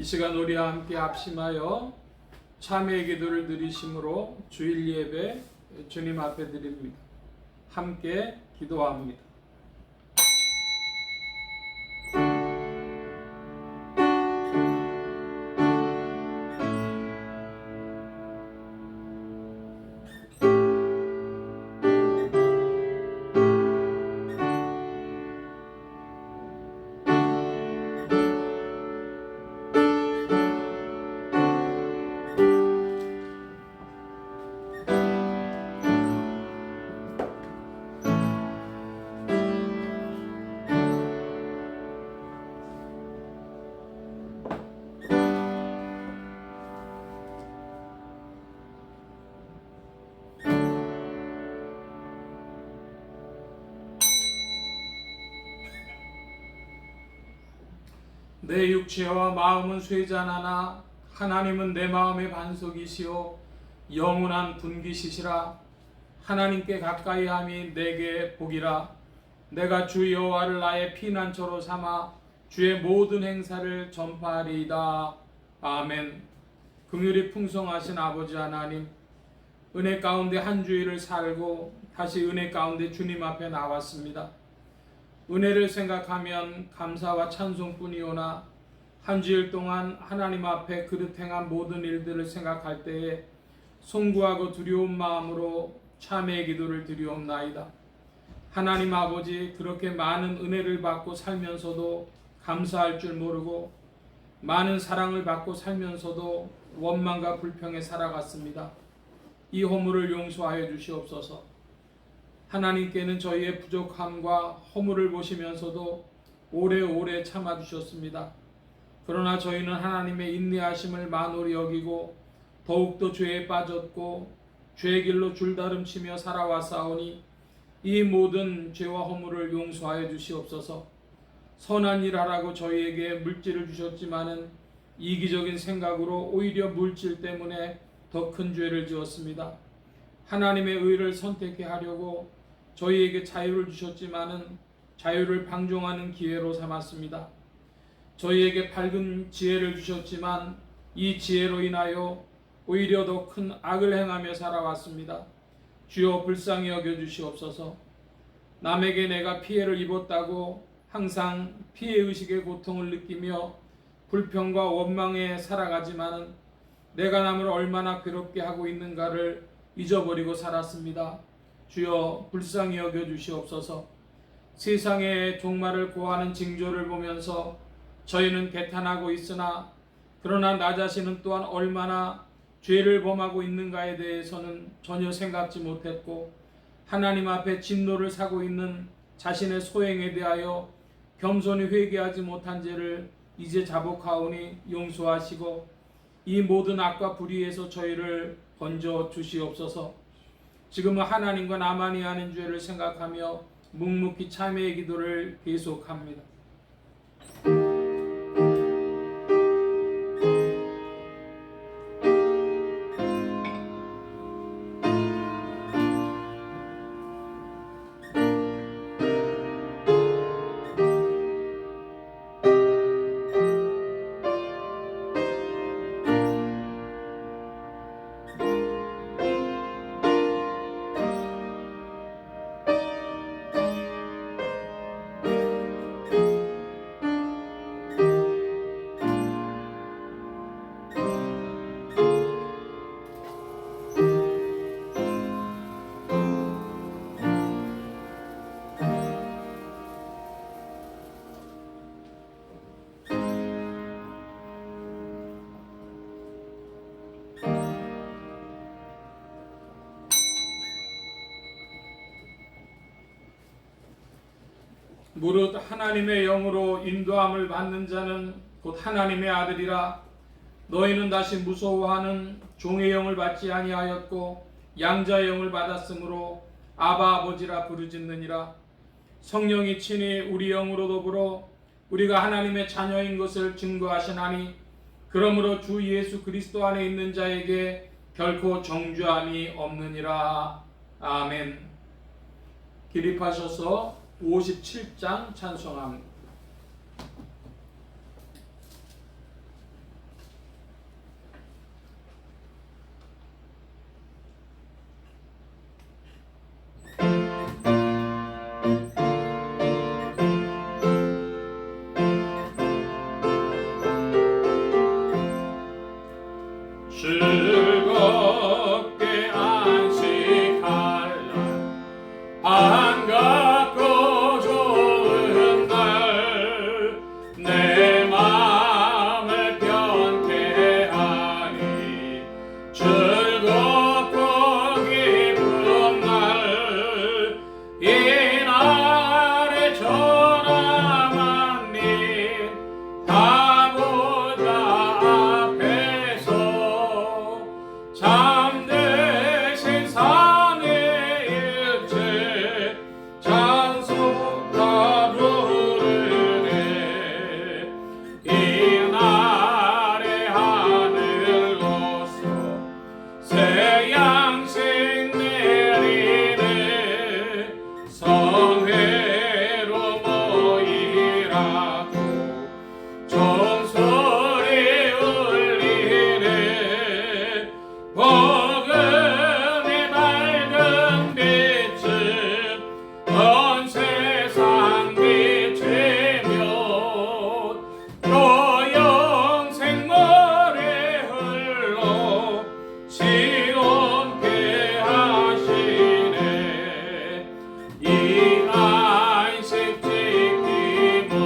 시간 우리와 함께 합심하여 참회의 기도를 드리심으로 주일 예배 주님 앞에 드립니다. 함께 기도합니다. 내 육체와 마음은 쇠잔하나 하나님은 내 마음의 반석이시요 영원한 분기시시라. 하나님께 가까이함이 내게 복이라. 내가 주 여호와를 나의 피난처로 삼아 주의 모든 행사를 전파하리이다. 아멘. 긍휼이 풍성하신 아버지 하나님, 은혜 가운데 한 주일을 살고 다시 은혜 가운데 주님 앞에 나왔습니다. 은혜를 생각하면 감사와 찬송뿐이오나 한 주일 동안 하나님 앞에 그릇 행한 모든 일들을 생각할 때에 송구하고 두려운 마음으로 참회의 기도를 드리옵나이다. 하나님 아버지, 그렇게 많은 은혜를 받고 살면서도 감사할 줄 모르고 많은 사랑을 받고 살면서도 원망과 불평에 살아갔습니다. 이 허물을 용서하여 주시옵소서. 하나님께는 저희의 부족함과 허물을 보시면서도 오래오래 참아주셨습니다. 그러나 저희는 하나님의 인내하심을 만홀히 여기고 더욱더 죄에 빠졌고 죄의 길로 줄다름치며 살아왔사오니 이 모든 죄와 허물을 용서하여 주시옵소서. 선한 일 하라고 저희에게 물질을 주셨지만은 이기적인 생각으로 오히려 물질 때문에 더 큰 죄를 지었습니다. 하나님의 의를 선택해 하려고 저희에게 자유를 주셨지만은 자유를 방종하는 기회로 삼았습니다. 저희에게 밝은 지혜를 주셨지만 이 지혜로 인하여 오히려 더 큰 악을 행하며 살아왔습니다. 주여 불쌍히 여겨주시옵소서. 남에게 내가 피해를 입었다고 항상 피해의식의 고통을 느끼며 불평과 원망에 살아가지만은 내가 남을 얼마나 괴롭게 하고 있는가를 잊어버리고 살았습니다. 주여 불쌍히 여겨주시옵소서. 세상의 종말을 고하는 징조를 보면서 저희는 개탄하고 있으나 그러나 나 자신은 또한 얼마나 죄를 범하고 있는가에 대해서는 전혀 생각지 못했고 하나님 앞에 진노를 사고 있는 자신의 소행에 대하여 겸손히 회개하지 못한 죄를 이제 자복하오니 용서하시고 이 모든 악과 불의에서 저희를 건져 주시옵소서. 지금은 하나님과 나만이 하는 죄를 생각하며 묵묵히 참회의 기도를 계속합니다. 무릇 하나님의 영으로 인도함을 받는 자는 곧 하나님의 아들이라. 너희는 다시 무서워하는 종의 영을 받지 아니하였고 양자의 영을 받았으므로 아바 아버지라 부르짖느니라. 성령이 친히 우리 영으로 더불어 우리가 하나님의 자녀인 것을 증거하시나니 그러므로 주 예수 그리스도 안에 있는 자에게 결코 정죄함이 없느니라. 아멘. 기립하셔서 57장 찬송합니다. 반갑고 좋은 날 내 마음을 편케 하니 즐겁고 기쁜 날 이날에 전하 만민 하고자 앞에서 잠드신 산의 일체 찬송 다 부르네 이날의 하늘로서 새 양식 내리네 성회로 모이라고 종소리 울리네 복음의 밝은 빛은 온 세상 비추며 또 영생 모래 흘러 시온케 하시네 이 안식 지킴으로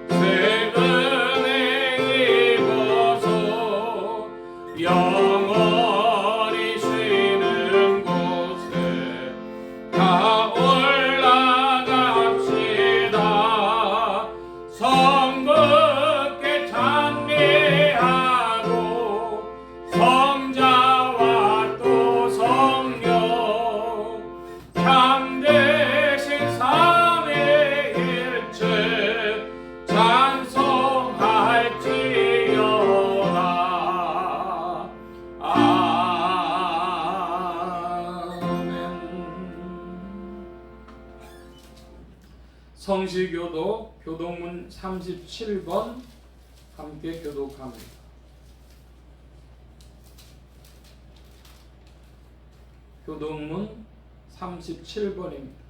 새 은혜 입어서 영원히 쉬는 곳에 다 올라갑시다 성부께 찬미하고 성자와 또 성령 참되신 삼위일체 찬송할지어다. 아멘. 성시교도 교동문 37번 함께 교독합니다. 교동문 37번입니다.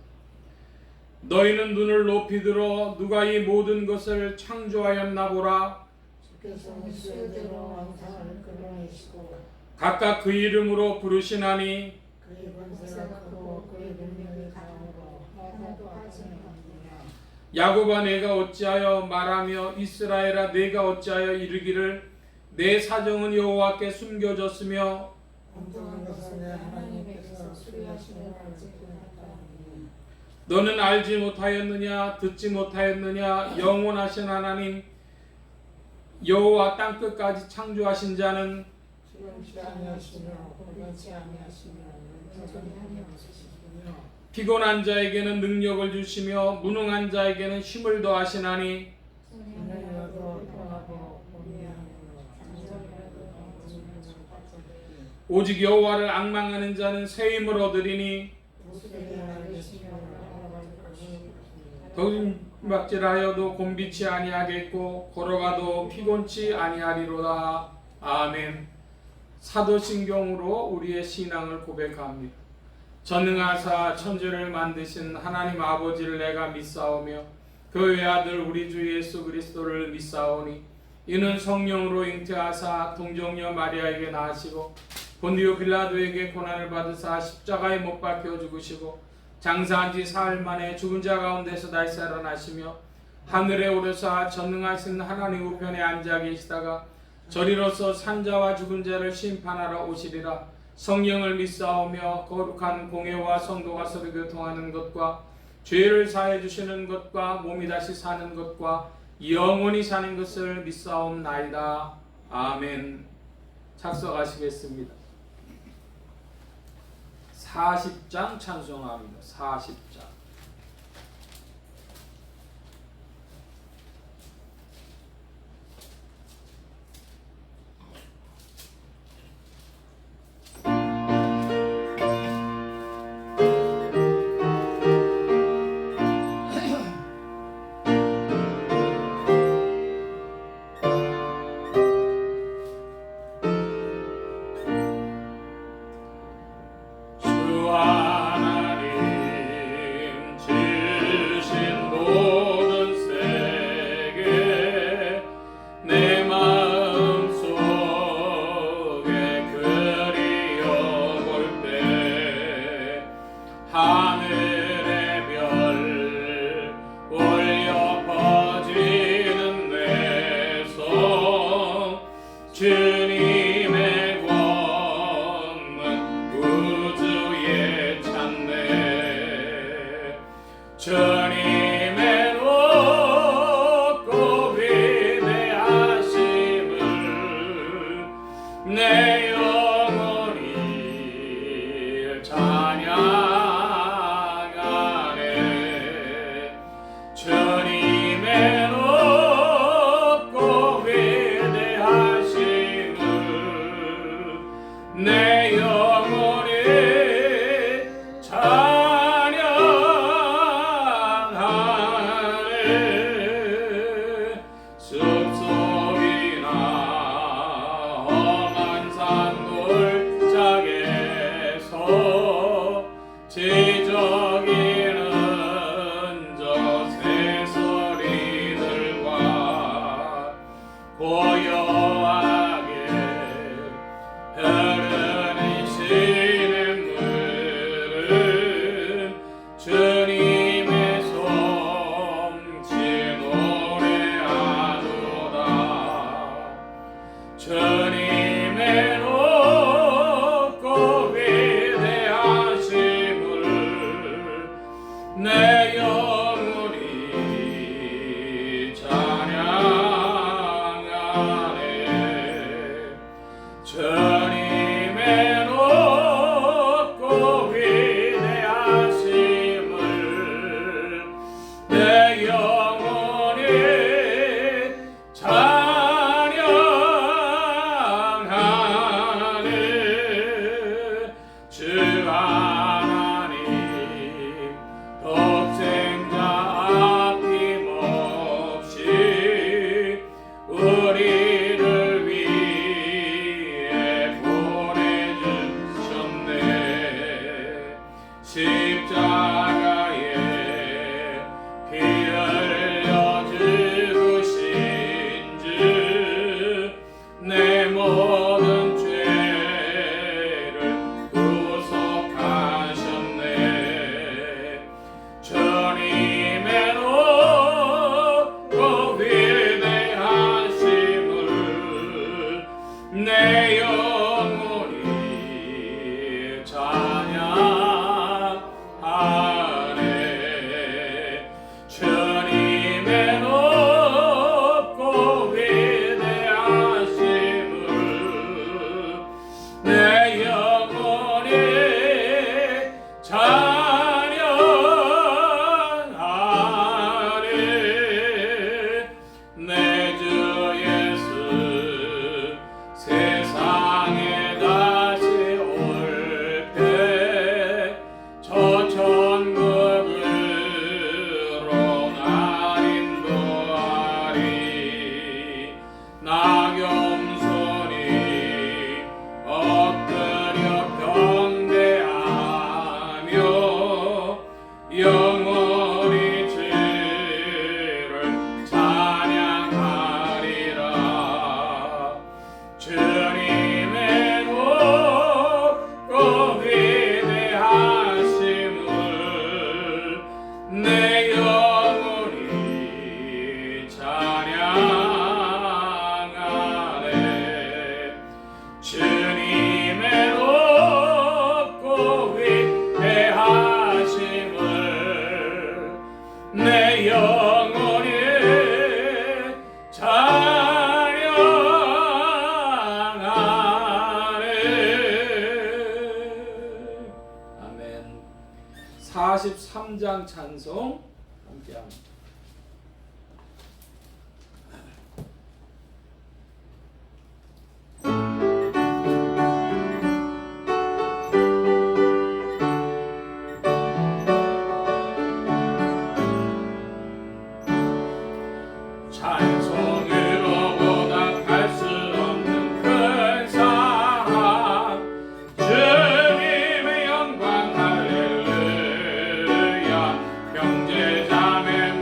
너희는 눈을 높이 들어 누가 이 모든 것을 창조하였나 보라. 주께서 수요대로 왕상을 끌어내시고 각각 그 이름으로 부르시나니 그의 권세가 크고 그의 능력이 강하고 하나도 빠짐이 없느냐. 야곱아 내가 어찌하여 말하며 이스라엘아 내가 어찌하여 이르기를 내 사정은 여호와께 숨겨졌으며 엉뚱한 것은 내 하나님께서 수리하시는 알지 못하니. 너는 알지 못하였느냐 듣지 못하였느냐 영원하신 하나님 여호와 땅끝까지 창조하신 자는 주름치 아니하시며 고르지 아니하시며 여전히 하니 없으시며 피곤한 자에게는 능력을 주시며 무능한 자에게는 힘을 더하시나니 인내여도 평하고 공의하므로 장정이라도 넘어지는 적받들이 오직 여호와를 앙망하는 자는 새 힘을 얻으리니 모습에 알리시며 알아볼 것이 더김박질하여도 곤비치 아니하겠고 걸어가도 피곤치 아니하리로다. 아멘. 사도신경으로 우리의 신앙을 고백합니다. 전능하사 천지를 만드신 하나님 아버지를 내가 믿사오며 그 외아들 우리 주 예수 그리스도를 믿사오니 이는 성령으로 잉태하사 동정녀 마리아에게 낳으시고 본디오 빌라도에게 고난을 받으사 십자가에 못 박혀 죽으시고 장사한 지 사흘 만에 죽은 자 가운데서 다시 살아나시며 하늘에 오르사 전능하신 하나님 우편에 앉아 계시다가 저리로서 산자와 죽은 자를 심판하러 오시리라. 성령을 믿사오며 거룩한 공회와 성도가 서로 교통하는 것과 죄를 사해 주시는 것과 몸이 다시 사는 것과 영원히 사는 것을 믿사옵나이다. 아멘. 작성하시겠습니다. 40장 찬송합니다. 40장. 주 하나님 주님의 높고 위대하심을 내 영혼이 찬양하네. 주님의 높고 위대하심을 내 영혼이 찬양하네. 숲속이나 험한 산골짜기에서 지저귀는 저 새소리들과 고요하게 흐르는 시냇물은 주님의 솜씨 노래하도다. 주님의 높고 위대하심을 내 영혼이 찬양하네. 주님의 높고 위대하심을 내 영혼이 찬양하네. 주 하나님 독생자 아낌없이 우리를 위해 보내주셨네. 십자가에 피 흘려 죽으신 주 내 모든 죄를 구속하셨네. 주님의 높고 위대하심을 내 영혼이 찬양하네. 주님의 높고 위대하심을 내 영혼이 찬양하네. 내 주 예수 세상에 다시 올 때 저 천국으로 날 인도하리. 나겸손이 엎드려 경배하며 영원히 주를 찬양하리라. 주님의 높고 위대하심을 내 영혼이 찬양하네. 주님의 높고 위대하심을 내 영혼이 찬양하네. 아멘. 43장 찬송 함께합니다. 찬송으로 보답할 수 없는 큰 사랑, 주님의 영광 할렐루야. 형제자매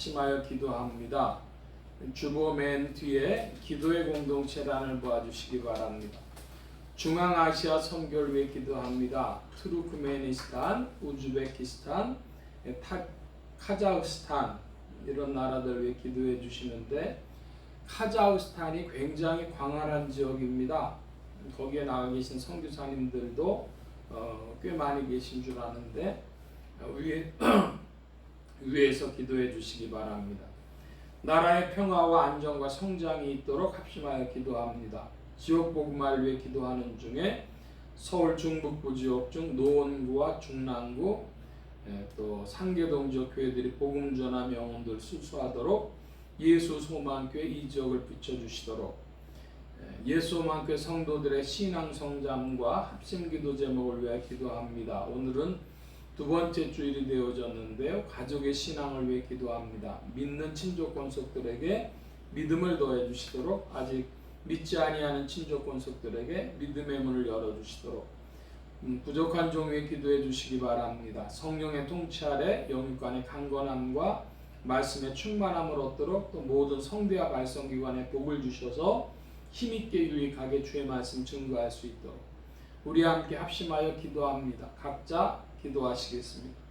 합심하여 기도합니다. 주보 맨 뒤에 기도의 공동체란을 보아주시기 바랍니다. 중앙아시아 선교를 위해 기도합니다. 투르크메니스탄, 우즈베키스탄, 카자흐스탄 이런 나라들 위해 기도해 주시는데, 카자흐스탄이 굉장히 광활한 지역입니다. 거기에 나와 계신 선교사님들도 꽤 많이 계신 줄 아는데 위에서 기도해 주시기 바랍니다. 나라의 평화와 안정과 성장이 있도록 합심하여 기도합니다. 지역 복음화를 위해 기도하는 중에 서울 중북부 지역 중 노원구와 중랑구, 또 상계동 지역 교회들이 복음 전화 명언들 수수하도록 예수 소망교회 이 지역을 비춰주시도록, 예수 소망교회 성도들의 신앙 성장과 합심 기도 제목을 위해 기도합니다. 오늘은 두 번째 주일이 되어졌는데요. 가족의 신앙을 위해 기도합니다. 믿는 친족 권속들에게 믿음을 더해 주시도록, 아직 믿지 아니하는 친족 권속들에게 믿음의 문을 열어 주시도록, 부족한 종 위해 기도해 주시기 바랍니다. 성령의 통치 아래 영육간의 강건함과 말씀의 충만함을 얻도록, 또 모든 성대와 발성기관에 복을 주셔서 힘있게 유익하게 주의 말씀 증거할 수 있도록 우리 함께 합심하여 기도합니다. 각자 기도하시겠습니다.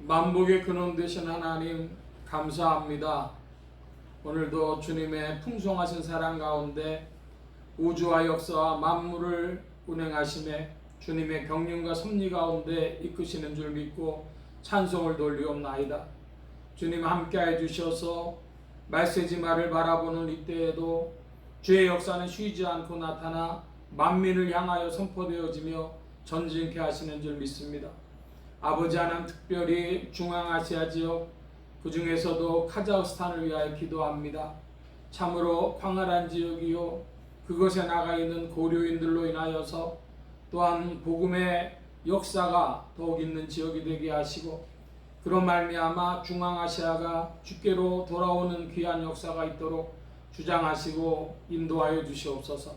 만복의 근원 되신 하나님 감사합니다. 오늘도 주님의 풍성하신 사랑 가운데 우주와 역사와 만물을 운행하심에 주님의 경륜과 섭리 가운데 이끄시는 줄 믿고 찬송을 돌리옵나이다. 주님 함께해 주셔서 말세지마를 바라보는 이때에도 주의 역사는 쉬지 않고 나타나 만민을 향하여 선포되어지며 전진케 하시는 줄 믿습니다. 아버지 하나님, 특별히 중앙아시아 지역, 그 중에서도 카자흐스탄을 위하여 기도합니다. 참으로 광활한 지역이요, 그것에 나가 있는 고려인들로 인하여서 또한 복음의 역사가 더욱 있는 지역이 되게 하시고, 그런 말미암아 중앙아시아가 주께로 돌아오는 귀한 역사가 있도록 주장하시고 인도하여 주시옵소서.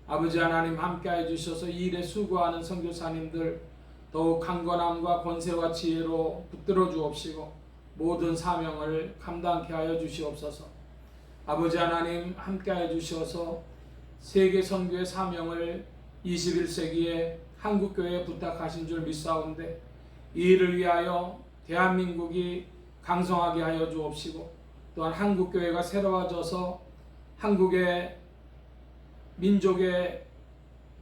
아버지 하나님 함께하여 주셔서 이 일에 수고하는 선교사님들 더욱 강건함과 권세와 지혜로 붙들어 주옵시고 모든 사명을 감당케 하여 주시옵소서. 아버지 하나님 함께하여 주셔서 세계 선교의 사명을 21세기에 한국교회에 부탁하신 줄 믿사온데 이 일을 위하여 대한민국이 강성하게 하여 주옵시고 또한 한국교회가 새로워져서 한국의 민족의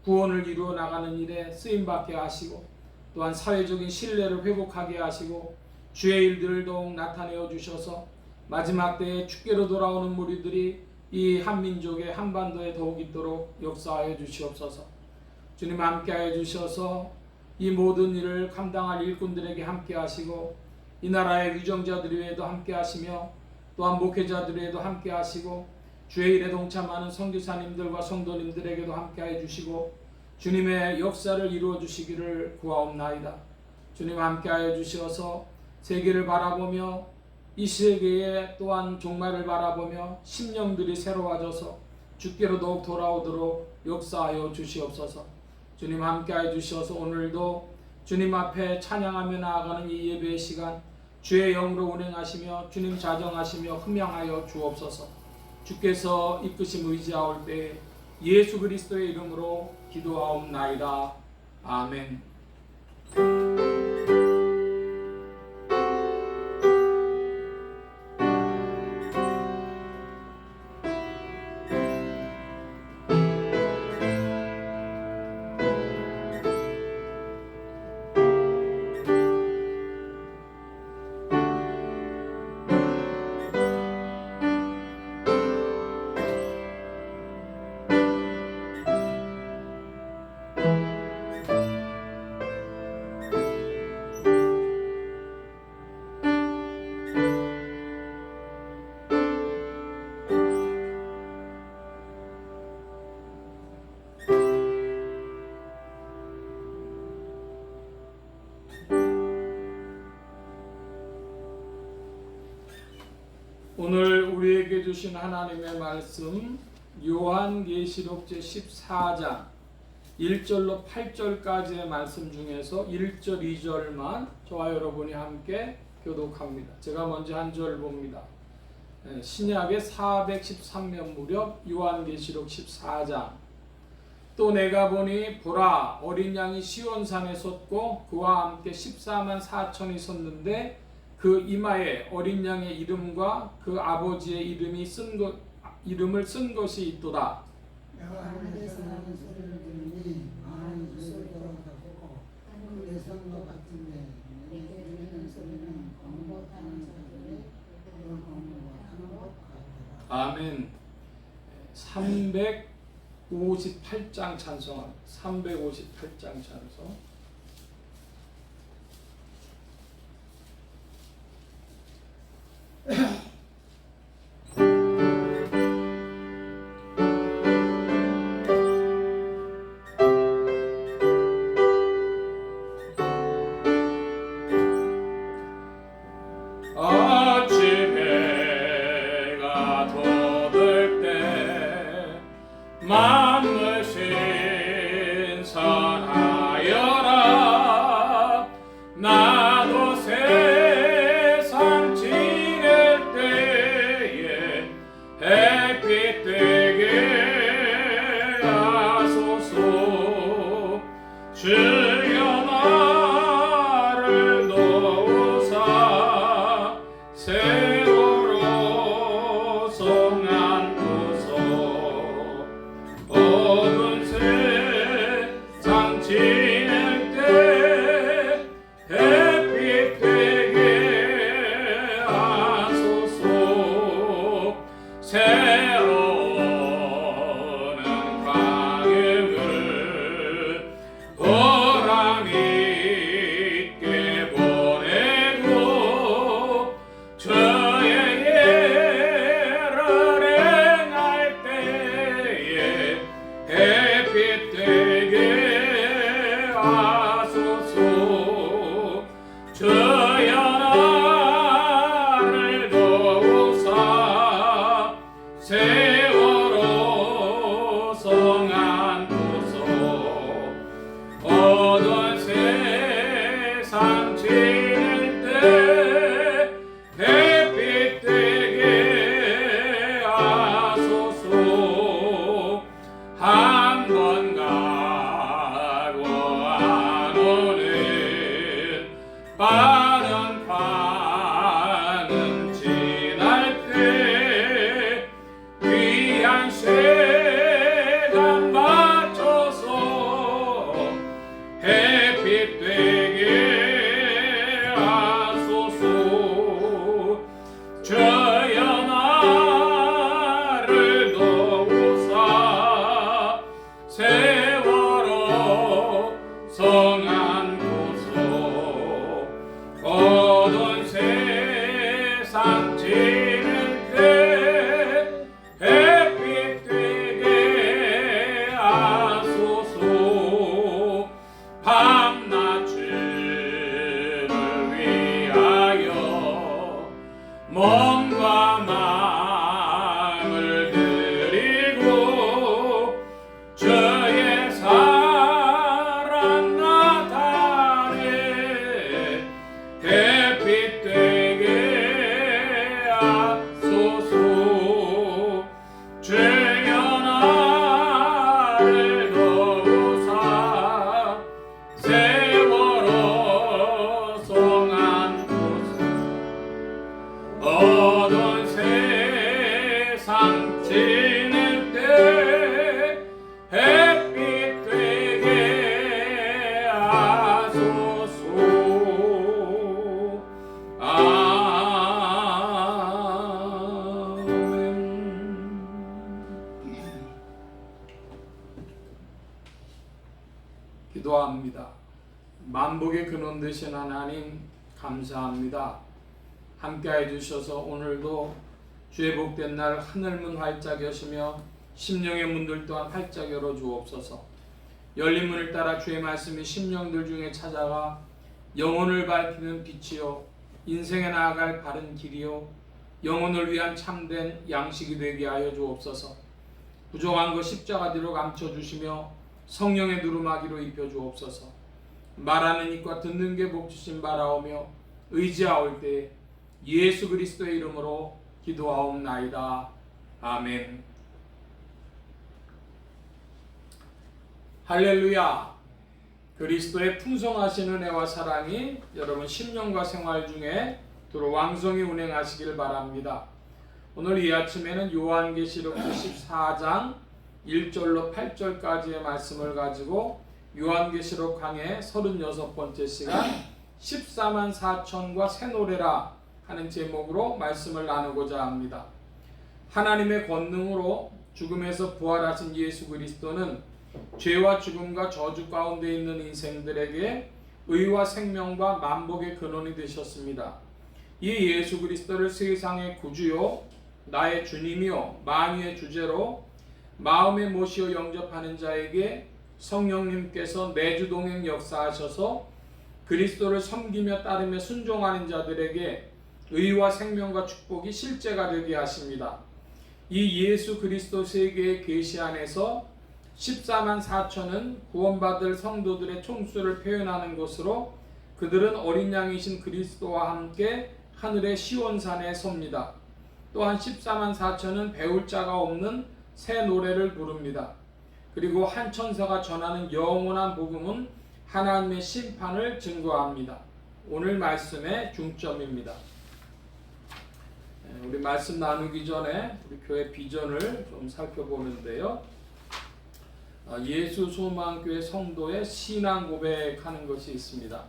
구원을 이루어 나가는 일에 쓰임받게 하시고 또한 사회적인 신뢰를 회복하게 하시고 주의 일들을 더욱 나타내어 주셔서 마지막 때에 주께로 돌아오는 무리들이 이 한민족의 한반도에 더욱 있도록 역사하여 주시옵소서. 주님 함께하여 주셔서 이 모든 일을 감당할 일꾼들에게 함께 하시고 이 나라의 위정자들 위에도 함께 하시며 또한 목회자들 위에도 함께 하시고 주의 일에 동참하는 선교사님들과 성도님들에게도 함께하여 주시고 주님의 역사를 이루어 주시기를 구하옵나이다. 주님 함께하여 주셔서 세계를 바라보며 이 세계에 또한 종말을 바라보며 심령들이 새로워져서 주께로 더욱 돌아오도록 역사하여 주시옵소서. 주님 함께하여 주셔서 오늘도 주님 앞에 찬양하며 나아가는 이 예배의 시간 주의 영으로 운행하시며 주님 자정하시며 흠양하여 주옵소서. 주께서 이끄심 의지하올 때 예수 그리스도의 이름으로 기도하옵나이다. 아멘. 오늘 우리에게 주신 하나님의 말씀 요한계시록 제14장 1절로 8절까지의 말씀 중에서 1절 2절만 저와 여러분이 함께 교독합니다. 제가 먼저 한 절 봅니다. 신약의 413면 무렵 요한계시록 14장. 또 내가 보니 보라 어린 양이 시온산에 섰고 그와 함께 14만 4천이 섰는데 그 이마에 어린 양의 이름과 그 아버지의 이름을 쓴 것이 있도다. 내가 하늘에서 나는 소리를 들으니 많은 소리가 나고 하늘에 선 것 같은데 내게 들리는 소리는 공복하는 자들의 공복하는 것 같더라. 아멘. 358장 찬송합니다. 358장 찬송. 만물 신선하여라. 나도 세상 지낼 때에 햇빛 되게 하소서. 주여 나를 도우사 세월호 성안도서. 어두운 세상 지낼 때 햇빛 되게 하소서. 새로운 광해를 보람 있게 보내고 저의 예를 행할 때에 햇빛 되게 하소서. 주여 나를 도우사 세월호 성안도서. 어두운 세상 지낼 때 햇빛 되게 하소서. 성한 곳으로 어두운 세상 지낼 때 햇빛 되게 하소서. 밤낮을 위하여 몸과 마음을 드리고 주의 사랑 나타내 햇빛 되게 하소서. 주여 나를 도우사 세월호 성한 곳에 어두운 세상 지낼 때 햇빛 되게 하소서. 아멘. 기도합니다. 만복의 근원 되신 하나님 감사합니다. 함께해 주셔서 오늘도 주의 복된 날 하늘문 활짝 여시며 심령의 문들 또한 활짝 열어 주옵소서. 열린 문을 따라 주의 말씀이 심령들 중에 찾아가 영혼을 밝히는 빛이요 인생에 나아갈 바른 길이요 영혼을 위한 참된 양식이 되게 하여 주옵소서. 부족한 것 십자가 뒤로 감춰주시며 성령의 두루마기로 입혀 주옵소서. 말하는 입과 듣는 게 복주신 바라오며 의지하올 때 예수 그리스도의 이름으로 기도하옵나이다. 아멘. 할렐루야. 그리스도의 풍성하신 은혜와 사랑이 여러분 심령과 생활 중에 두루 왕성히 운행하시길 바랍니다. 오늘 이 아침에는 요한계시록 14장 1절로 8절까지의 말씀을 가지고 요한계시록 강의 36번째 시간 14만 4천과 새 노래라 하는 제목으로 말씀을 나누고자 합니다. 하나님의 권능으로 죽음에서 부활하신 예수 그리스도는 죄와 죽음과 저주 가운데 있는 인생들에게 의와 생명과 만복의 근원이 되셨습니다. 이 예수 그리스도를 세상의 구주요 나의 주님이요 만유의 주제로 마음에 모시어 영접하는 자에게 성령님께서 내주동행 역사하셔서 그리스도를 섬기며 따르며 순종하는 자들에게 의와 생명과 축복이 실제가 되게 하십니다. 이 예수 그리스도 세계의 계시 안에서 14만 4천은 구원받을 성도들의 총수를 표현하는 것으로 그들은 어린 양이신 그리스도와 함께 하늘의 시온산에 섭니다. 또한 14만 4천은 배울 자가 없는 새 노래를 부릅니다. 그리고 한 천사가 전하는 영원한 복음은 하나님의 심판을 증거합니다. 오늘 말씀의 중점입니다. 우리 말씀 나누기 전에 우리 교회 비전을 좀 살펴보는데요. 예수 소망교회 성도의 신앙 고백하는 것이 있습니다.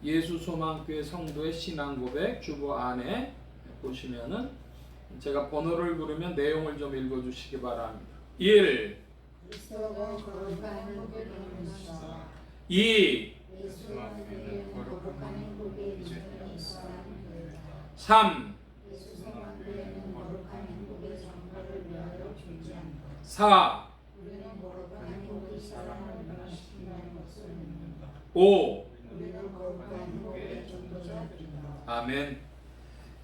예수 소망교회 성도의 신앙 고백 주보 안에 보시면은 제가 번호를 부르면 내용을 좀 읽어주시기 바랍니다. 1. 2. 3. 4. 5. 아멘.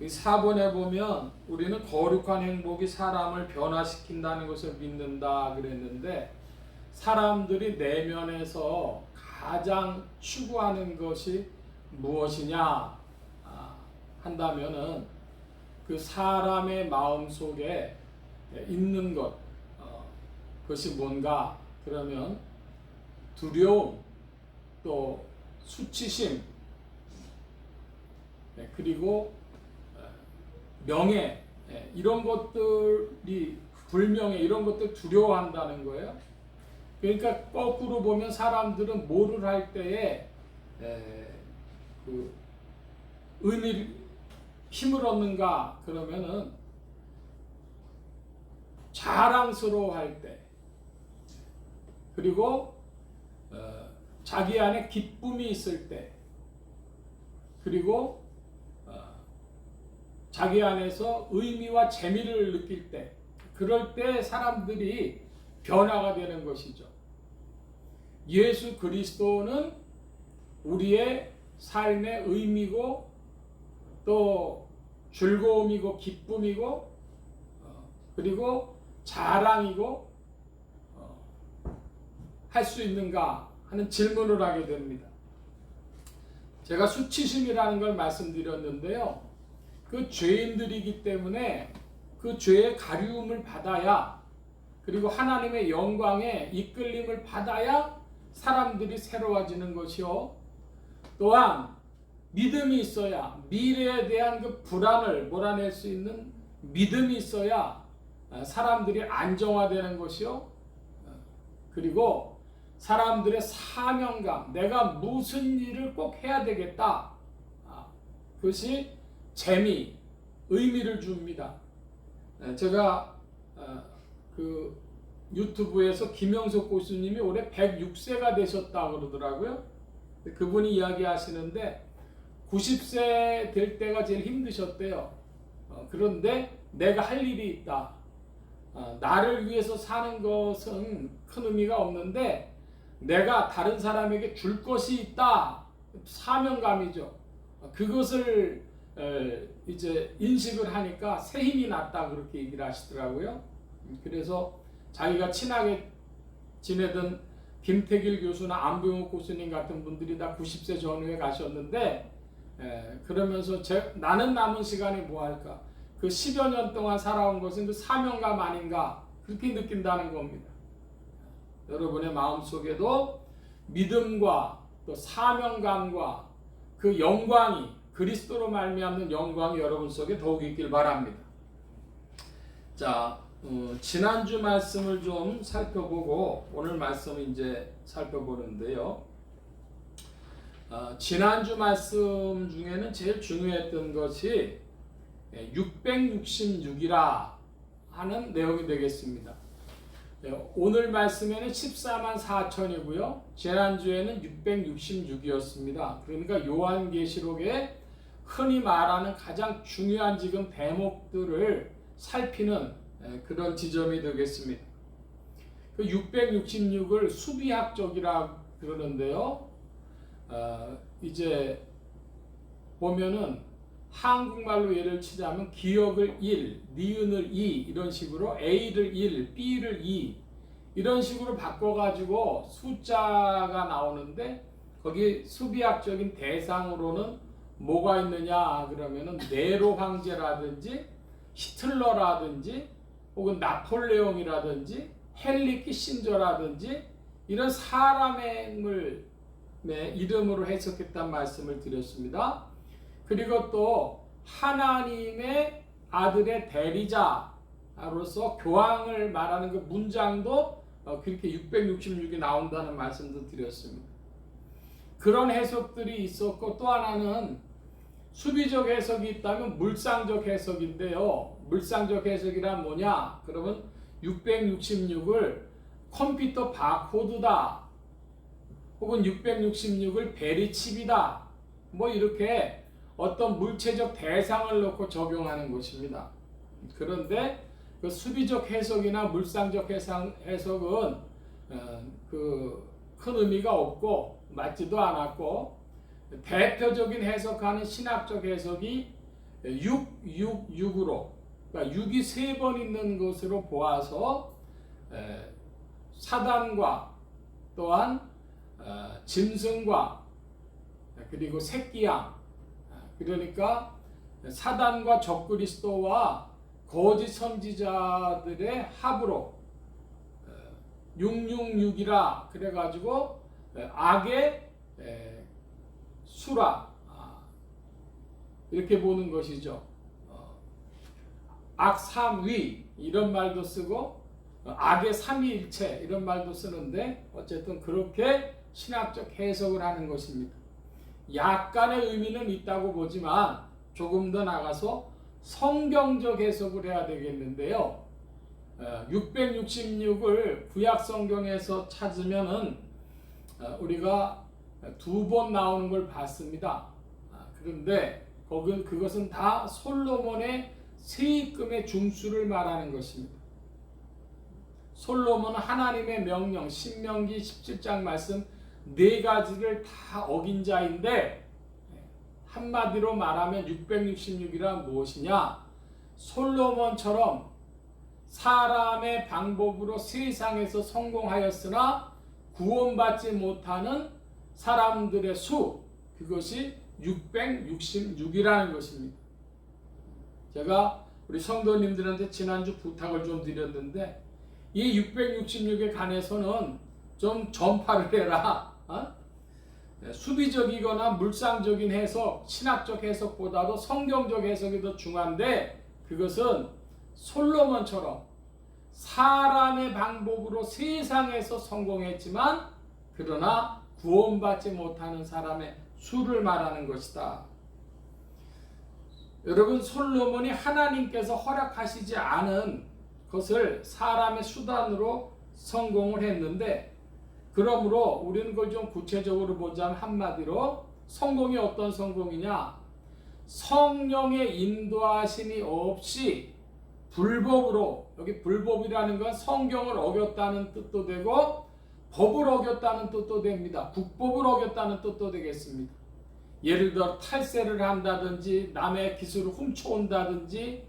이 4번에 보면 우리는 거룩한 행복이 사람을 변화시킨다는 것을 믿는다 그랬는데, 사람들이 내면에서 가장 추구하는 것이 무엇이냐 한다면은 그 사람의 마음 속에 있는 것, 그것이 뭔가 그러면 두려움, 또 수치심, 그리고 명예, 이런 것들이, 불명예, 이런 것들 두려워한다는 거예요. 그러니까 거꾸로 보면 사람들은 뭐를 할 때에 그 의미, 힘을 얻는가 그러면은 자랑스러워할 때, 그리고 자기 안에 기쁨이 있을 때, 그리고 자기 안에서 의미와 재미를 느낄 때, 그럴 때 사람들이 변화가 되는 것이죠. 예수 그리스도는 우리의 삶의 의미고 또 즐거움이고 기쁨이고 그리고 자랑이고 할 수 있는가 하는 질문을 하게 됩니다. 제가 수치심이라는 걸 말씀드렸는데요. 그 죄인들이기 때문에 그 죄의 가리움을 받아야, 그리고 하나님의 영광에 이끌림을 받아야 사람들이 새로워지는 것이요. 또한 믿음이 있어야, 미래에 대한 그 불안을 몰아낼 수 있는 믿음이 있어야 사람들이 안정화되는 것이요. 그리고 사람들의 사명감, 내가 무슨 일을 꼭 해야 되겠다. 그것이 재미, 의미를 줍니다. 제가 그 유튜브에서 김영석 교수님이 올해 106세가 되셨다고 그러더라고요. 그분이 이야기하시는데 90세 될 때가 제일 힘드셨대요. 그런데 내가 할 일이 있다. 나를 위해서 사는 것은 큰 의미가 없는데 내가 다른 사람에게 줄 것이 있다. 사명감이죠. 그것을 이제 인식을 하니까 새 힘이 났다, 그렇게 얘기를 하시더라고요. 그래서 자기가 친하게 지내던 김태길 교수나 안병욱 교수님 같은 분들이 다 90세 전후에 가셨는데, 그러면서 나는 남은 시간에 뭐 할까? 그 10여 년 동안 살아온 것은 그 사명감 아닌가, 그렇게 느낀다는 겁니다. 여러분의 마음속에도 믿음과 또 사명감과 그 영광이, 그리스도로 말미암는 영광이 여러분 속에 더욱 있길 바랍니다. 자, 지난주 말씀을 좀 살펴보고 오늘 말씀을 이제 살펴보는데요. 지난주 말씀 중에는 제일 중요했던 것이 666이라 하는 내용이 되겠습니다. 오늘 말씀에는 14만 4천이고요. 지난주에는 666이었습니다. 그러니까 요한계시록에 흔히 말하는 가장 중요한 지금 대목들을 살피는 그런 지점이 되겠습니다. 그 666을 수비학적이라 그러는데요. 이제 보면은 한국말로 예를 치자면 기역을 1, 니은을 2 이런 식으로 A를 1, B를 2 이런 식으로 바꿔가지고 숫자가 나오는데, 거기 수비학적인 대상으로는 뭐가 있느냐 그러면은 네로 황제라든지 히틀러라든지 혹은 나폴레옹이라든지 헨리 키신저라든지 이런 사람의 이름으로 해석했단 말씀을 드렸습니다. 그리고 또 하나님의 아들의 대리자로서 교황을 말하는 그 문장도 그렇게 666이 나온다는 말씀도 드렸습니다. 그런 해석들이 있었고, 또 하나는 수비적 해석이 있다면 물상적 해석인데요. 물상적 해석이란 뭐냐? 그러면 666을 컴퓨터 바코드다, 혹은 666을 베리칩이다, 뭐 이렇게 어떤 물체적 대상을 놓고 적용하는 것입니다. 그런데 그 수비적 해석이나 물상적 해석은 큰 의미가 없고 맞지도 않았고, 대표적인 해석하는 신학적 해석이 666으로, 그러니까 6이 3번 있는 것으로 보아서 사단과 또한 짐승과 그리고 새끼양, 그러니까 사단과 적그리스도와 거짓 선지자들의 합으로 666이라 그래가지고 악의 수라 이렇게 보는 것이죠. 악 삼위 이런 말도 쓰고 악의 삼위일체 이런 말도 쓰는데, 어쨌든 그렇게 신학적 해석을 하는 것입니다. 약간의 의미는 있다고 보지만 조금 더 나가서 성경적 해석을 해야 되겠는데요. 666을 구약 성경에서 찾으면은 우리가 2번 나오는 걸 봤습니다. 그런데 그것은 다 솔로몬의 세입금의 중수를 말하는 것입니다. 솔로몬은 하나님의 명령, 신명기 17장 말씀 4가지를 다 어긴 자인데, 한마디로 말하면 666이란 무엇이냐? 솔로몬처럼 사람의 방법으로 세상에서 성공하였으나 구원받지 못하는 사람들의 수, 그것이 666이라는 것입니다. 제가 우리 성도님들한테 지난주 부탁을 좀 드렸는데, 이 666에 관해서는 좀 전파를 해라. 수비적이거나 물상적인 해석, 신학적 해석보다도 성경적 해석이 더 중요한데, 그것은 솔로몬처럼 사람의 방법으로 세상에서 성공했지만 그러나 구원받지 못하는 사람의 수를 말하는 것이다. 여러분, 솔로몬이 하나님께서 허락하시지 않은 것을 사람의 수단으로 성공을 했는데, 그러므로 우리는 그걸 좀 구체적으로 보자면 한마디로 성공이 어떤 성공이냐? 성령의 인도하심이 없이 불법으로, 여기 불법이라는 건 성경을 어겼다는 뜻도 되고 법을 어겼다는 뜻도 됩니다. 국법을 어겼다는 뜻도 되겠습니다. 예를 들어 탈세를 한다든지 남의 기술을 훔쳐온다든지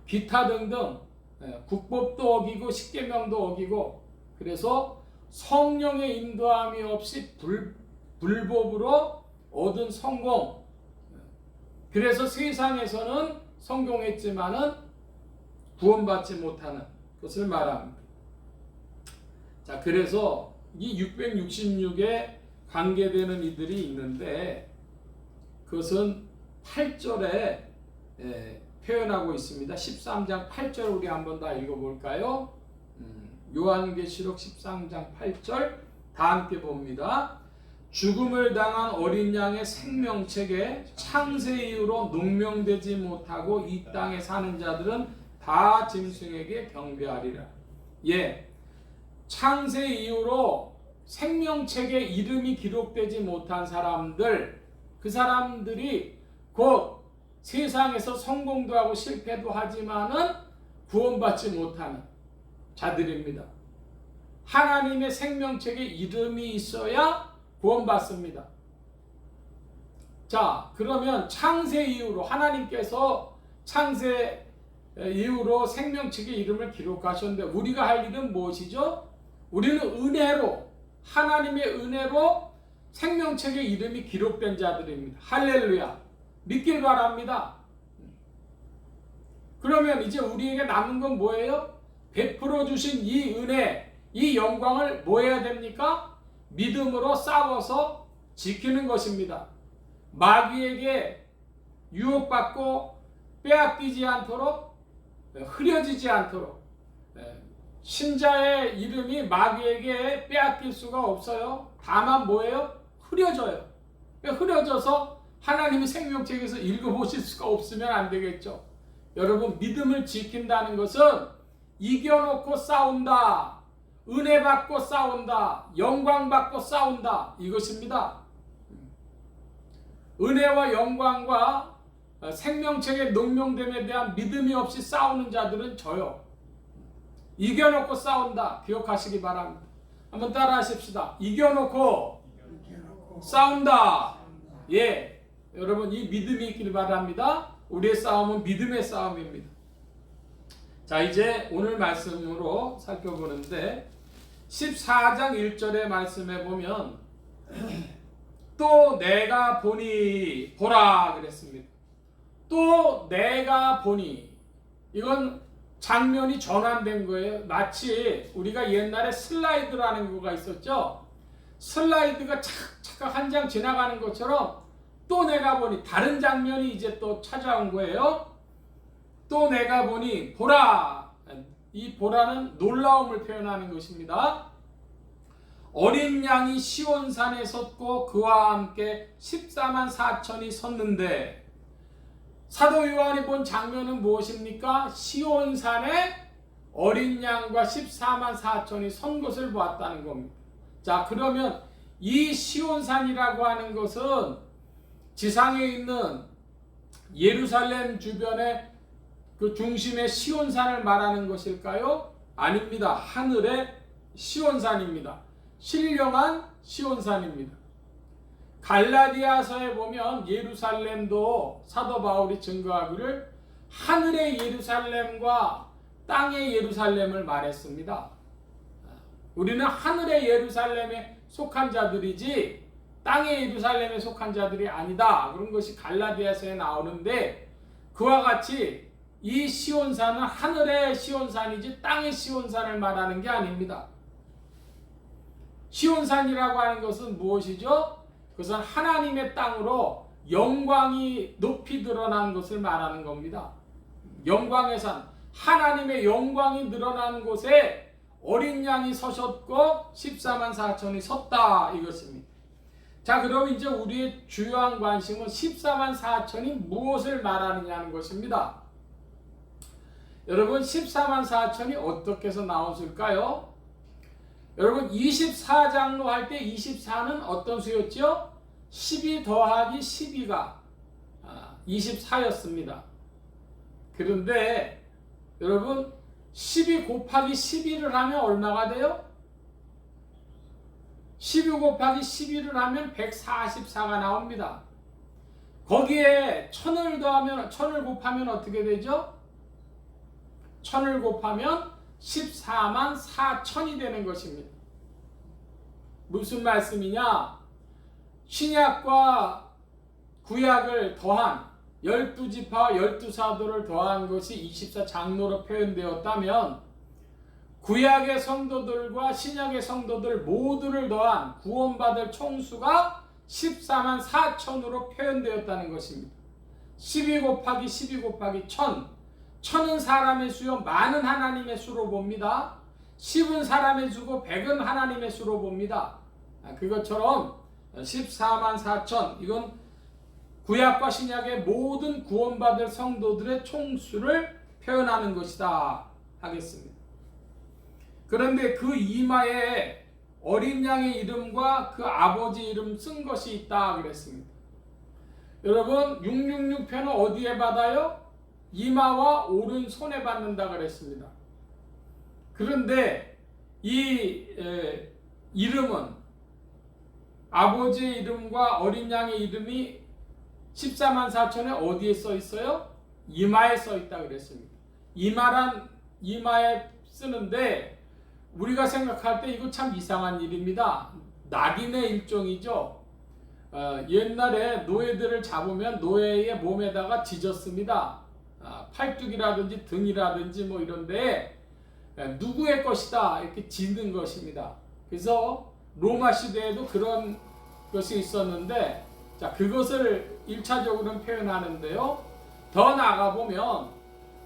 기타 등등 국법도 어기고 십계명도 어기고, 그래서 성령의 인도함이 없이 불법으로 얻은 성공, 그래서 세상에서는 성공했지만은 구원받지 못하는 것을 말합니다. 자, 그래서 이 666에 관계되는 이들이 있는데, 그것은 8절에 표현하고 있습니다. 13장 8절 우리 한번 다 읽어볼까요? 요한계시록 13장 8절 다 함께 봅니다. 죽음을 당한 어린 양의 생명책에 창세 이후로 농명되지 못하고 이 땅에 사는 자들은 다 짐승에게 경배하리라. 예, 창세 이후로 생명책에 이름이 기록되지 못한 사람들, 그 사람들이 곧 세상에서 성공도 하고 실패도 하지만은 구원받지 못하는 자들입니다. 하나님의 생명책에 이름이 있어야 구원받습니다. 자, 그러면 창세 이후로 하나님께서 창세 이후로 생명책에 이름을 기록하셨는데, 우리가 할 일은 무엇이죠? 우리는 은혜로, 하나님의 은혜로 생명책에 이름이 기록된 자들입니다. 할렐루야. 믿길 바랍니다. 그러면 이제 우리에게 남은 건 뭐예요? 베풀어 주신 이 은혜, 이 영광을 뭐 해야 됩니까? 믿음으로 싸워서 지키는 것입니다. 마귀에게 유혹받고 빼앗기지 않도록, 흐려지지 않도록, 신자의 이름이 마귀에게 빼앗길 수가 없어요. 다만 뭐예요? 흐려져요. 흐려져서 하나님의 생명책에서 읽어보실 수가 없으면 안 되겠죠. 여러분, 믿음을 지킨다는 것은 이겨놓고 싸운다, 은혜 받고 싸운다, 영광 받고 싸운다, 이것입니다. 은혜와 영광과 생명책의 농명됨에 대한 믿음이 없이 싸우는 자들은 져요. 이겨놓고 싸운다, 기억하시기 바랍니다. 한번 따라 하십시다. 이겨놓고 싸운다. 예, 여러분, 이 믿음이 있길 바랍니다. 우리의 싸움은 믿음의 싸움입니다. 자, 이제 오늘 말씀으로 살펴보는데, 14장 1절의 말씀에 보면 또 내가 보니, 보라 그랬습니다. 또 내가 보니, 이건 장면이 전환된 거예요. 마치 우리가 옛날에 슬라이드라는 거가 있었죠. 슬라이드가 착착 한 장 지나가는 것처럼 또 내가 보니, 다른 장면이 이제 또 찾아온 거예요. 또 내가 보니, 보라. 이 보라는 놀라움을 표현하는 것입니다. 어린 양이 시온산에 섰고 그와 함께 14만 4천이 섰는데, 사도 요한이 본 장면은 무엇입니까? 시온산에 어린 양과 14만 4천이 선 것을 보았다는 겁니다. 자, 그러면 이 시온산이라고 하는 것은 지상에 있는 예루살렘 주변의 그 중심의 시온산을 말하는 것일까요? 아닙니다. 하늘의 시온산입니다. 신령한 시온산입니다. 갈라디아서에 보면 예루살렘도 사도 바울이 증거하기를 하늘의 예루살렘과 땅의 예루살렘을 말했습니다. 우리는 하늘의 예루살렘에 속한 자들이지 땅의 예루살렘에 속한 자들이 아니다. 그런 것이 갈라디아서에 나오는데, 그와 같이 이 시온산은 하늘의 시온산이지 땅의 시온산을 말하는 게 아닙니다. 시온산이라고 하는 것은 무엇이죠? 그것은 하나님의 땅으로 영광이 높이 드러난 것을 말하는 겁니다. 영광의 산, 하나님의 영광이 드러난 곳에 어린 양이 서셨고 14만 4천이 섰다, 이것입니다. 자, 그럼 이제 우리의 주요한 관심은 14만 4천이 무엇을 말하느냐는 것입니다. 여러분, 14만 4천이 어떻게 해서 나왔을까요? 여러분, 24장로 할 때 24는 어떤 수였죠? 12 더하기 12가 24였습니다. 그런데 여러분, 12 곱하기 12를 하면 얼마가 돼요? 12 곱하기 12를 하면 144가 나옵니다. 거기에 1000을 곱하면 어떻게 되죠? 1000을 곱하면 14만 4천이 되는 것입니다. 무슨 말씀이냐? 신약과 구약을 더한 12지파와 12사도를 더한 것이 24장로로 표현되었다면, 구약의 성도들과 신약의 성도들 모두를 더한 구원받을 총수가 14만 4천으로 표현되었다는 것입니다. 12 곱하기 12 곱하기 1000. 1000은 사람의 수요, 만은 하나님의 수로 봅니다. 10은 사람의 수고 100은 하나님의 수로 봅니다. 그것처럼 14만 4천, 이건 구약과 신약의 모든 구원받을 성도들의 총수를 표현하는 것이다 하겠습니다. 그런데 그 이마에 어린 양의 이름과 그 아버지 이름 쓴 것이 있다 그랬습니다. 여러분, 666편은 어디에 받아요? 이마와 오른손에 받는다 그랬습니다. 그런데 이 이름은, 아버지의 이름과 어린 양의 이름이 14만 4천에 어디에 써 있어요? 이마에 써 있다 그랬습니다. 이마란 이마에 쓰는데, 우리가 생각할 때 이거 참 이상한 일입니다. 낙인의 일종이죠. 옛날에 노예들을 잡으면 노예의 몸에다가 지졌습니다. 팔뚝이라든지 등이라든지 뭐 이런데 누구의 것이다 이렇게 짓는 것입니다. 그래서 로마 시대에도 그런 것이 있었는데, 자, 그것을 1차적으로는 표현하는데요. 더 나아가 보면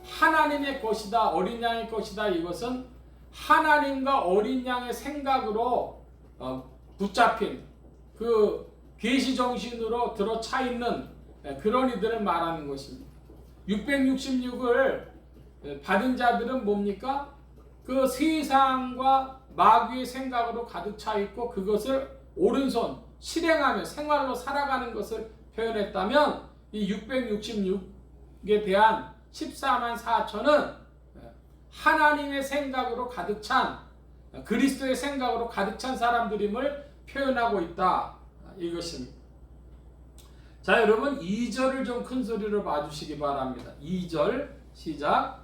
하나님의 것이다, 어린 양의 것이다, 이것은 하나님과 어린 양의 생각으로 붙잡힌 그 계시 정신으로 들어차 있는 그런 이들을 말하는 것입니다. 666을 받은 자들은 뭡니까? 그 세상과 마귀의 생각으로 가득 차 있고 그것을 오른손 실행하며 생활로 살아가는 것을 표현했다면, 이 666에 대한 14만 4천은 하나님의 생각으로 가득 찬, 그리스도의 생각으로 가득 찬 사람들임을 표현하고 있다, 이것입니다. 자, 여러분 2절을 좀 큰 소리로 봐주시기 바랍니다. 2절 시작.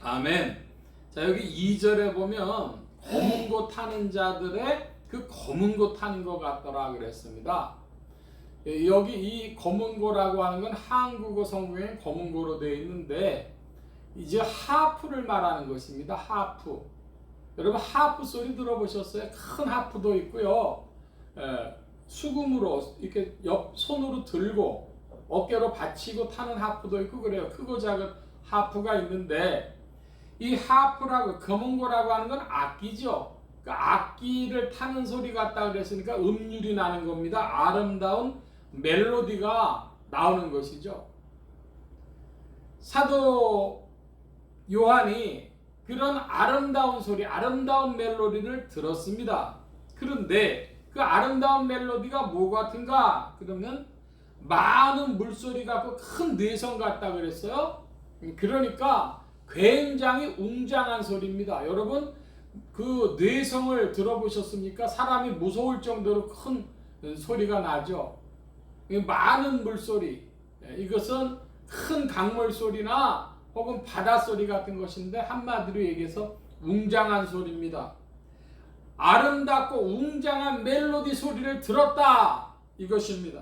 아멘. 자, 여기 2절에 보면 검은 고 타는 자들의 그 검은 고 타는 것 같더라 그랬습니다. 여기 이 검은 고라고 하는 건 한국어 성경에 검은 고로 되어 있는데, 이제 하프를 말하는 것입니다. 하프. 여러분 하프 소리 들어보셨어요? 큰 하프도 있고요. 수금으로 이렇게 손으로 들고 어깨로 받치고 타는 하프도 있고 그래요. 크고 작은 하프가 있는데, 이 하프라고, 검은 고라고 하는 건 악기죠. 그 악기를 타는 소리 같다 그랬으니까 음률이 나는 겁니다. 아름다운 멜로디가 나오는 것이죠. 사도 요한이 그런 아름다운 소리, 아름다운 멜로디를 들었습니다. 그런데 그 아름다운 멜로디가 뭐 같은가? 그러면 많은 물소리 같고 큰 뇌성 같다 그랬어요. 그러니까 굉장히 웅장한 소리입니다. 여러분 그 뇌성을 들어보셨습니까? 사람이 무서울 정도로 큰 소리가 나죠. 많은 물소리, 이것은 큰 강물 소리나 혹은 바닷소리 같은 것인데 한마디로 얘기해서 웅장한 소리입니다. 아름답고 웅장한 멜로디 소리를 들었다, 이것입니다.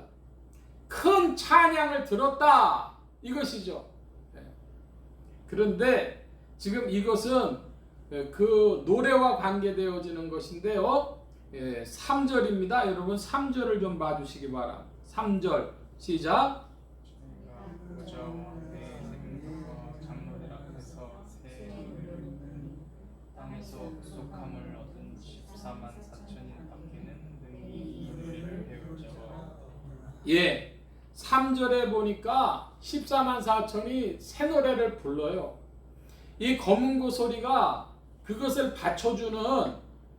큰 찬양을 들었다, 이것이죠. 그런데 지금 이것은 그 노래와 관계되어지는 것인데요. 3절입니다. 여러분 3절을 좀 봐주시기 바랍니다. 3절 시작. 땅에서 부족함을 얻은 14만 4천인 밖에는 능히 이 노래를 배울지어. 예, 3절에 보니까 14만 4천이 새 노래를 불러요. 이 검은고 소리가 그것을 받쳐주는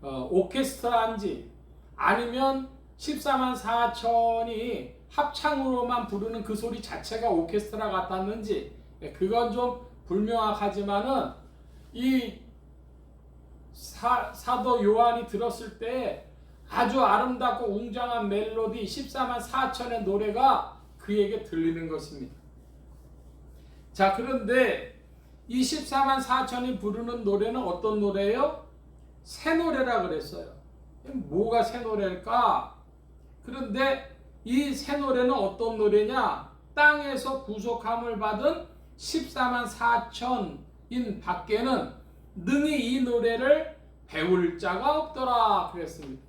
오케스트라인지 아니면 14만 4천이 합창으로만 부르는 그 소리 자체가 오케스트라 같았는지 그건 좀 불명확하지만은 이 사도 요한이 들었을 때 아주 아름답고 웅장한 멜로디 14만 4천의 노래가 그에게 들리는 것입니다. 자, 그런데 이 14만 4천이 부르는 노래는 어떤 노래예요? 새 노래라 그랬어요. 뭐가 새 노래일까? 그런데 이 새 노래는 어떤 노래냐? 땅에서 구속함을 받은 14만 4천인 밖에는 능히 이 노래를 배울 자가 없더라 그랬습니다.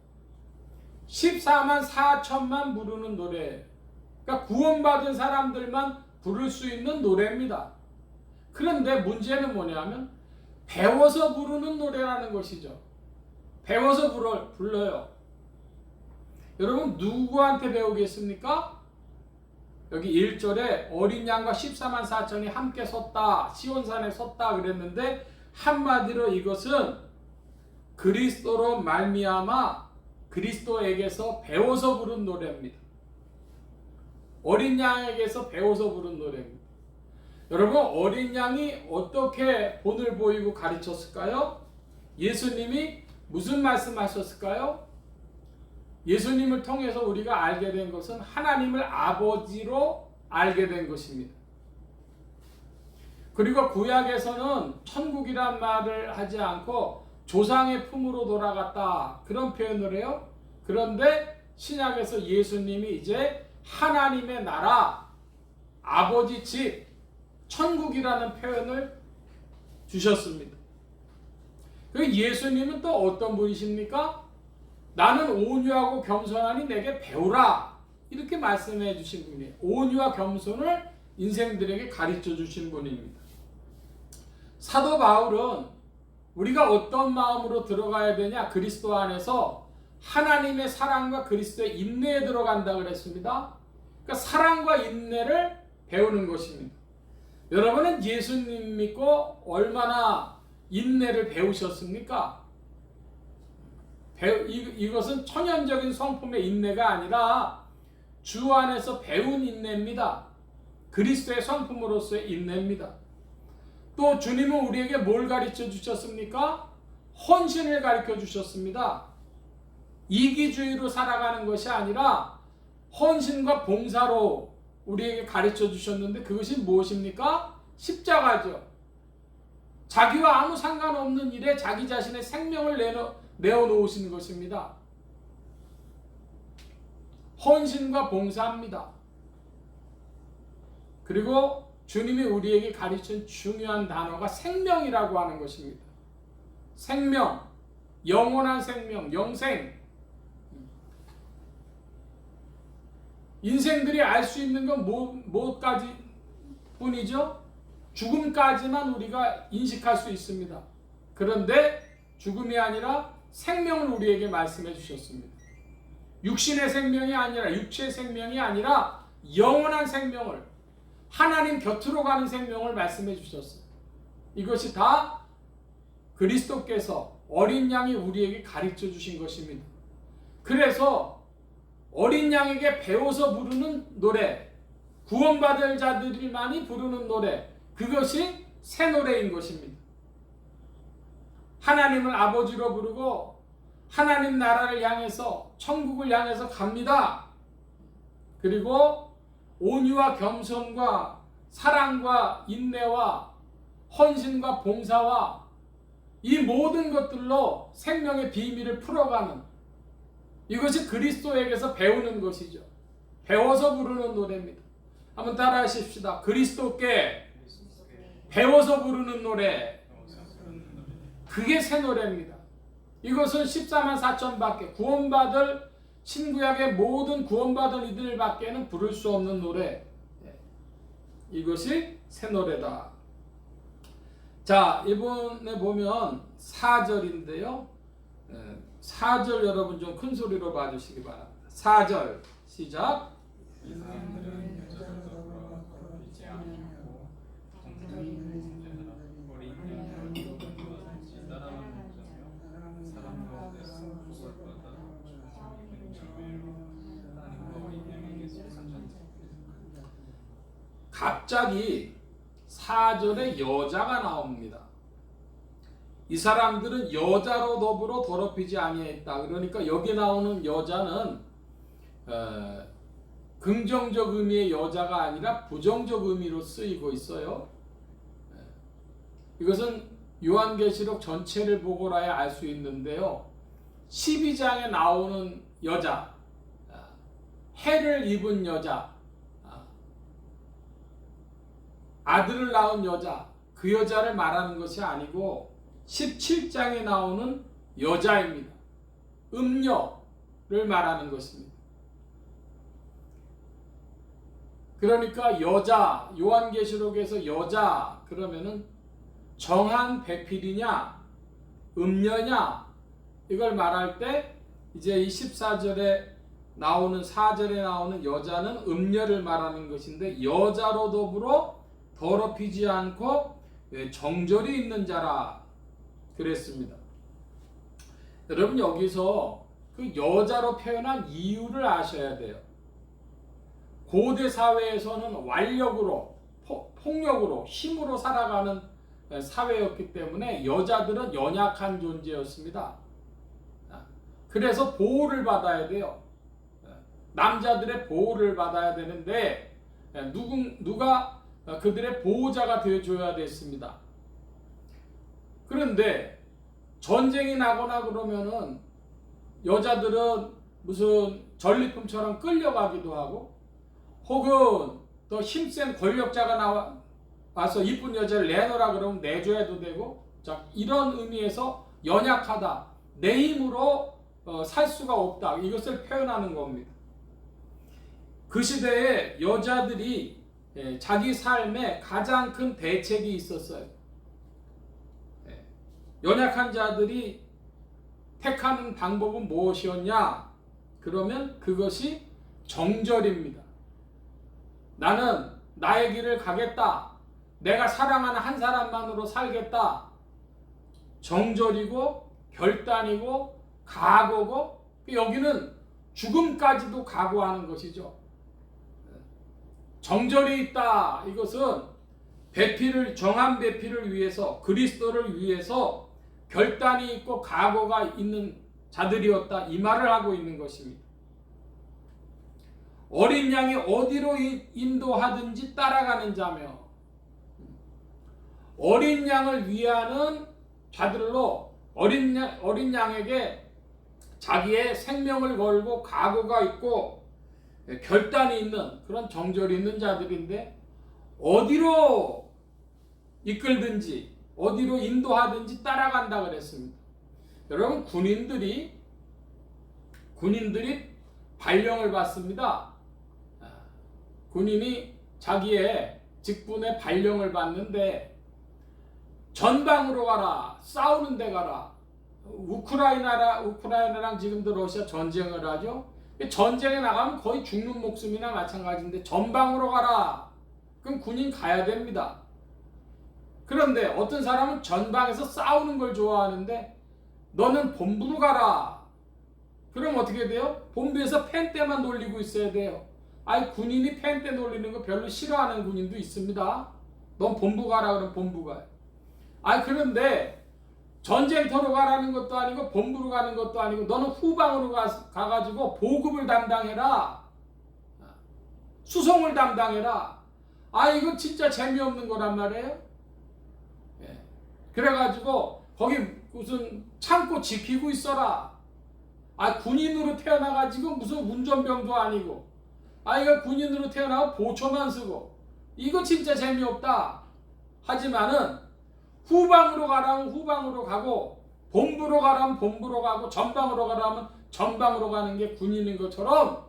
14만 4천만 부르는 노래, 그러니까 구원받은 사람들만 부를 수 있는 노래입니다. 그런데 문제는 뭐냐면 배워서 부르는 노래라는 것이죠. 배워서 불러요. 여러분 누구한테 배우겠습니까? 여기 1절에 어린 양과 14만 4천이 함께 섰다, 시온산에 섰다 그랬는데 한마디로 이것은 그리스도로 말미암아 그리스도에게서 배워서 부른 노래입니다. 어린 양에게서 배워서 부른 노래입니다. 여러분 어린 양이 어떻게 본을 보이고 가르쳤을까요? 예수님이 무슨 말씀하셨을까요? 예수님을 통해서 우리가 알게 된 것은 하나님을 아버지로 알게 된 것입니다. 그리고 구약에서는 천국이란 말을 하지 않고 조상의 품으로 돌아갔다 그런 표현을 해요. 그런데 신약에서 예수님이 이제 하나님의 나라, 아버지 집, 천국이라는 표현을 주셨습니다. 예수님은 또 어떤 분이십니까? 나는 온유하고 겸손하니 내게 배우라, 이렇게 말씀해 주신 분이에요. 온유와 겸손을 인생들에게 가르쳐 주신 분입니다. 사도 바울은 우리가 어떤 마음으로 들어가야 되냐? 그리스도 안에서 하나님의 사랑과 그리스도의 인내에 들어간다 그랬습니다. 그러니까 사랑과 인내를 배우는 것입니다. 여러분은 예수님 믿고 얼마나 인내를 배우셨습니까? 이것은 천연적인 성품의 인내가 아니라 주 안에서 배운 인내입니다. 그리스도의 성품으로서의 인내입니다. 또 주님은 우리에게 뭘 가르쳐 주셨습니까? 헌신을 가르쳐 주셨습니다. 이기주의로 살아가는 것이 아니라 헌신과 봉사로 우리에게 가르쳐 주셨는데 그것이 무엇입니까? 십자가죠. 자기와 아무 상관없는 일에 자기 자신의 생명을 내어놓으신 것입니다. 헌신과 봉사입니다. 그리고 주님이 우리에게 가르친 중요한 단어가 생명이라고 하는 것입니다. 생명, 영원한 생명, 영생. 인생들이 알 수 있는 건 뭐까지 뿐이죠? 죽음까지만 우리가 인식할 수 있습니다. 그런데 죽음이 아니라 생명을 우리에게 말씀해 주셨습니다. 육신의 생명이 아니라 육체의 생명이 아니라 영원한 생명을 하나님 곁으로 가는 생명을 말씀해 주셨어요. 이것이 다 그리스도께서 어린 양이 우리에게 가르쳐 주신 것입니다. 그래서 어린 양에게 배워서 부르는 노래, 구원받을 자들만이 부르는 노래, 그것이 새 노래인 것입니다. 하나님을 아버지로 부르고 하나님 나라를 향해서 천국을 향해서 갑니다. 그리고 온유와 겸손과 사랑과 인내와 헌신과 봉사와 이 모든 것들로 생명의 비밀을 풀어가는, 이것이 그리스도에게서 배우는 것이죠. 배워서 부르는 노래입니다. 한번 따라 하십시다. 그리스도께 배워서 부르는 노래, 그게 새 노래입니다. 이것은 14만 4천 밖에, 구원받을 신구약의 모든 구원받은 이들밖에는 부를 수 없는 노래, 이것이 새 노래다. 자, 이번에 보면 4절인데요 4절 여러분 좀 큰 소리로 봐주시기 바랍니다. 4절 시작. 이 사람들은 여자로 더불어 더럽히지 아니하고 정직한 어린 양으로 누구든지 따라가는 자며 사람 가운데서 복을 받아 주님은 자매로 하나님과 어린 양에게 속한 자들. 갑자기 4절에 여자가 나옵니다. 이 사람들은 여자로 더불어 더럽히지 아니했다. 그러니까 여기 나오는 여자는 긍정적 의미의 여자가 아니라 부정적 의미로 쓰이고 있어요. 이것은 요한계시록 전체를 보고라야 알 수 있는데요. 12장에 나오는 여자, 해를 입은 여자, 아들을 낳은 여자, 그 여자를 말하는 것이 아니고 17장에 나오는 여자입니다. 음녀를 말하는 것입니다. 그러니까 여자, 요한계시록에서 여자 그러면은 정한 배필이냐 음녀냐 이걸 말할 때 이제 이 14절에 나오는 4절에 나오는 여자는 음녀를 말하는 것인데, 여자로 더불어 더럽히지 않고 정절이 있는 자라 그랬습니다. 여러분 여기서 그 여자로 표현한 이유를 아셔야 돼요. 고대 사회에서는 완력으로, 폭력으로, 힘으로 살아가는 사회였기 때문에 여자들은 연약한 존재였습니다. 그래서 보호를 받아야 돼요. 남자들의 보호를 받아야 되는데 누가 그들의 보호자가 되어줘야 됐습니다. 그런데 전쟁이 나거나 그러면은 여자들은 무슨 전리품처럼 끌려가기도 하고, 혹은 더 힘센 권력자가 와서 이쁜 여자를 내놓으라 그러면 내줘야도 되고, 자, 이런 의미에서 연약하다, 내 힘으로 살 수가 없다, 이것을 표현하는 겁니다. 그 시대에 여자들이 자기 삶에 가장 큰 대책이 있었어요. 연약한 자들이 택하는 방법은 무엇이었냐? 그러면 그것이 정절입니다. 나는 나의 길을 가겠다. 내가 사랑하는 한 사람만으로 살겠다. 정절이고 결단이고 각오고, 여기는 죽음까지도 각오하는 것이죠. 정절이 있다. 이것은 배필을, 정한 배필을 위해서, 그리스도를 위해서 결단이 있고 각오가 있는 자들이었다, 이 말을 하고 있는 것입니다. 어린 양이 어디로 인도하든지 따라가는 자며, 어린 양을 위하는 자들로 어린 양에게 자기의 생명을 걸고 각오가 있고 결단이 있는 그런 정절이 있는 자들인데, 어디로 이끌든지 어디로 인도하든지 따라간다 그랬습니다. 여러분, 군인들이 발령을 받습니다. 군인이 자기의 직분에 발령을 받는데, 전방으로 가라, 싸우는 데 가라. 우크라이나랑 지금도 러시아 전쟁을 하죠. 전쟁에 나가면 거의 죽는 목숨이나 마찬가지인데 전방으로 가라. 그럼 군인 가야 됩니다. 그런데 어떤 사람은 전방에서 싸우는 걸 좋아하는데 너는 본부로 가라. 그럼 어떻게 돼요? 본부에서 펜대만 놀리고 있어야 돼요. 아니 군인이 펜대 놀리는 거 별로 싫어하는 군인도 있습니다. 넌 본부 가라 그러면 본부 가요. 아니 그런데 전쟁터로 가라는 것도 아니고 본부로 가는 것도 아니고 너는 후방으로 가가지고 보급을 담당해라. 수송을 담당해라. 아 이거 진짜 재미없는 거란 말이에요. 예. 그래가지고 거기 무슨 창고 지키고 있어라. 아 군인으로 태어나가지고 무슨 운전병도 아니고 아 이거 군인으로 태어나고 보초만 쓰고 이거 진짜 재미없다. 하지만은 후방으로 가라면 후방으로 가고 본부로 가라면 본부로 가고 전방으로 가라면 전방으로 가는 게 군인인 것처럼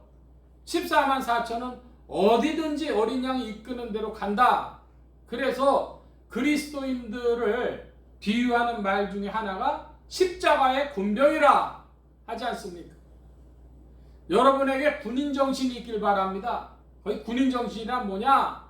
14만 4천은 어디든지 어린 양이 이끄는 대로 간다. 그래서 그리스도인들을 비유하는 말 중에 하나가 십자가의 군병이라 하지 않습니까? 여러분에게 군인 정신이 있길 바랍니다. 거의 군인 정신이란 뭐냐?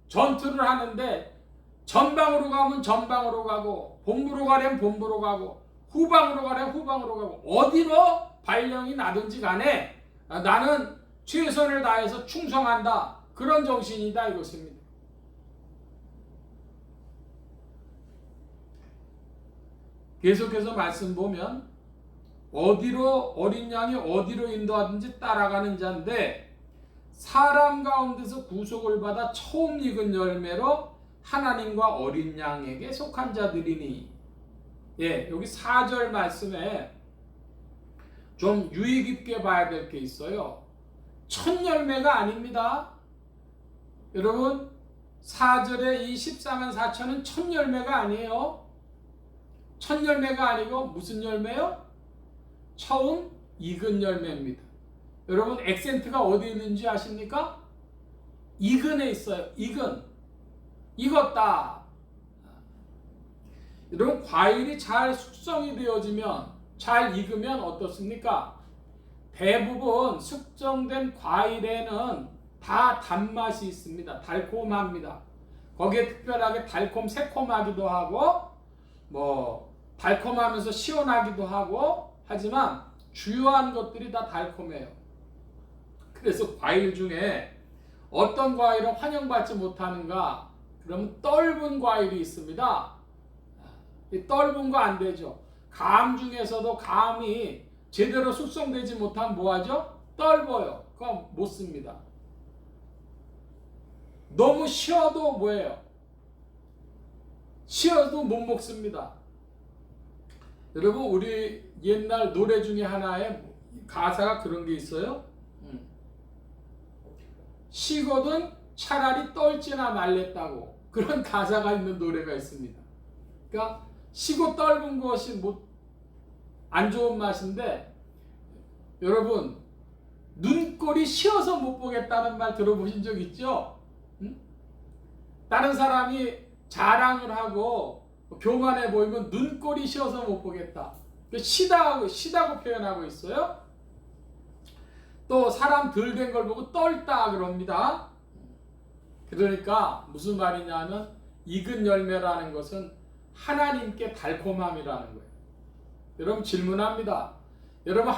전투를 하는데 전방으로 가면 전방으로 가고 본부로 가려면 본부로 가고 후방으로 가려면 후방으로 가고 어디로 발령이 나든지 간에 나는 최선을 다해서 충성한다. 그런 정신이다 이것입니다. 계속해서 말씀 보면 어디로 어린 양이 어디로 인도하든지 따라가는 자인데 사람 가운데서 구속을 받아 처음 익은 열매로 하나님과 어린 양에게 속한 자들이니. 예, 여기 4절 말씀에 좀 유의 깊게 봐야 될 게 있어요. 첫 열매가 아닙니다. 여러분 4절에 이 14만 4천은 첫 열매가 아니에요. 첫 열매가 아니고 무슨 열매요? 처음 익은 열매입니다. 여러분 액센트가 어디 있는지 아십니까? 익은에 있어요. 익은. 익었다. 여러분 과일이 잘 숙성이 되어지면 잘 익으면 어떻습니까? 대부분 숙성된 과일에는 다 단맛이 있습니다. 달콤합니다. 거기에 특별하게 달콤 새콤하기도 하고 뭐 달콤하면서 시원하기도 하고 하지만 주요한 것들이 다 달콤해요. 그래서 과일 중에 어떤 과일은 환영받지 못하는가? 그러면 떫은 과일이 있습니다. 이 떫은 거 안 되죠. 감 중에서도 감이 제대로 숙성되지 못하면 뭐하죠? 떫어요. 그럼 못 씁니다. 너무 쉬어도 뭐예요? 쉬어도 못 먹습니다. 여러분 우리 옛날 노래 중에 하나에 가사가 그런 게 있어요. 식어든 차라리 떨지나 말랬다고 그런 가사가 있는 노래가 있습니다. 그러니까 시고 떫은 것이 안 좋은 맛인데 여러분 눈꼴이 쉬어서 못 보겠다는 말 들어보신 적 있죠? 다른 사람이 자랑을 하고 교만해 보이면 눈꼴이 쉬어서 못 보겠다. 시다고 표현하고 있어요. 또 사람 덜 된 걸 보고 떨다 그럽니다. 그러니까 무슨 말이냐면 익은 열매라는 것은 하나님께 달콤함이라는 거예요. 여러분 질문합니다. 여러분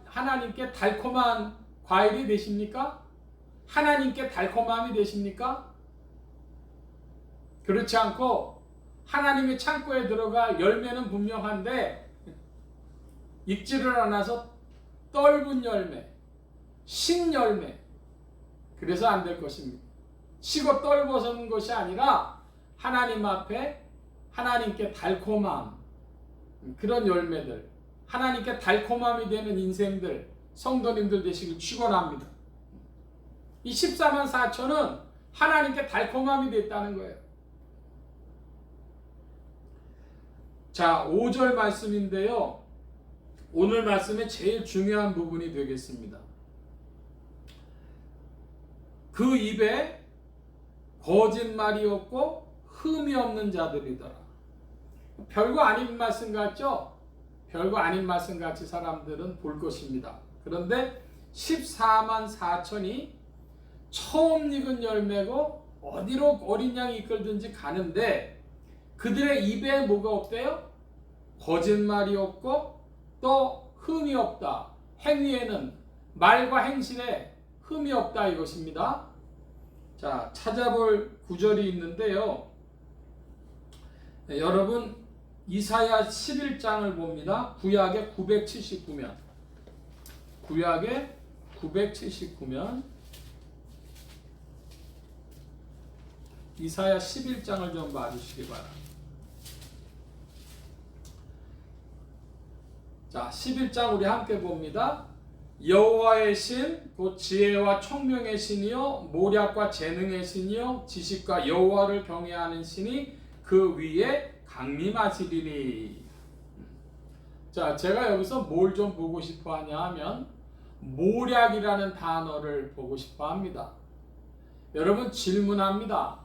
하나님께 달콤한 과일이 되십니까? 하나님께 달콤함이 되십니까? 그렇지 않고 하나님의 창고에 들어가 열매는 분명한데 익지를 않아서 떫은 열매, 신열매. 그래서 안 될 것입니다. 식어 떫어서는 것이 아니라 하나님 앞에 하나님께 달콤함, 그런 열매들, 하나님께 달콤함이 되는 인생들, 성도님들 되시길 축원합니다. 이 14만 4천은 하나님께 달콤함이 됐다는 거예요. 자, 5절 말씀인데요. 오늘 말씀의 제일 중요한 부분이 되겠습니다. 그 입에 거짓말이 없고 흠이 없는 자들이더라. 별거 아닌 말씀 같죠? 별거 아닌 말씀 같이 사람들은 볼 것입니다. 그런데 14만 4천이 처음 익은 열매고 어디로 어린 양이 이끌든지 가는데 그들의 입에 뭐가 없대요? 거짓말이 없고 또 흠이 없다. 행위에는 말과 행실에 흠이 없다 이것입니다. 자, 찾아볼 구절이 있는데요. 네, 여러분 이사야 11장을 봅니다. 구약의 979면 구약의 979면 이사야 11장을 좀 봐주시기 바랍니다. 자, 11장 우리 함께 봅니다. 여호와의 신, 곧 지혜와 총명의 신이요 모략과 재능의 신이요 지식과 여호와를 경외하는 신이 그 위에 강림하시리니. 자, 제가 여기서 뭘 좀 보고 싶어 하냐 하면 모략이라는 단어를 보고 싶어 합니다. 여러분 질문합니다.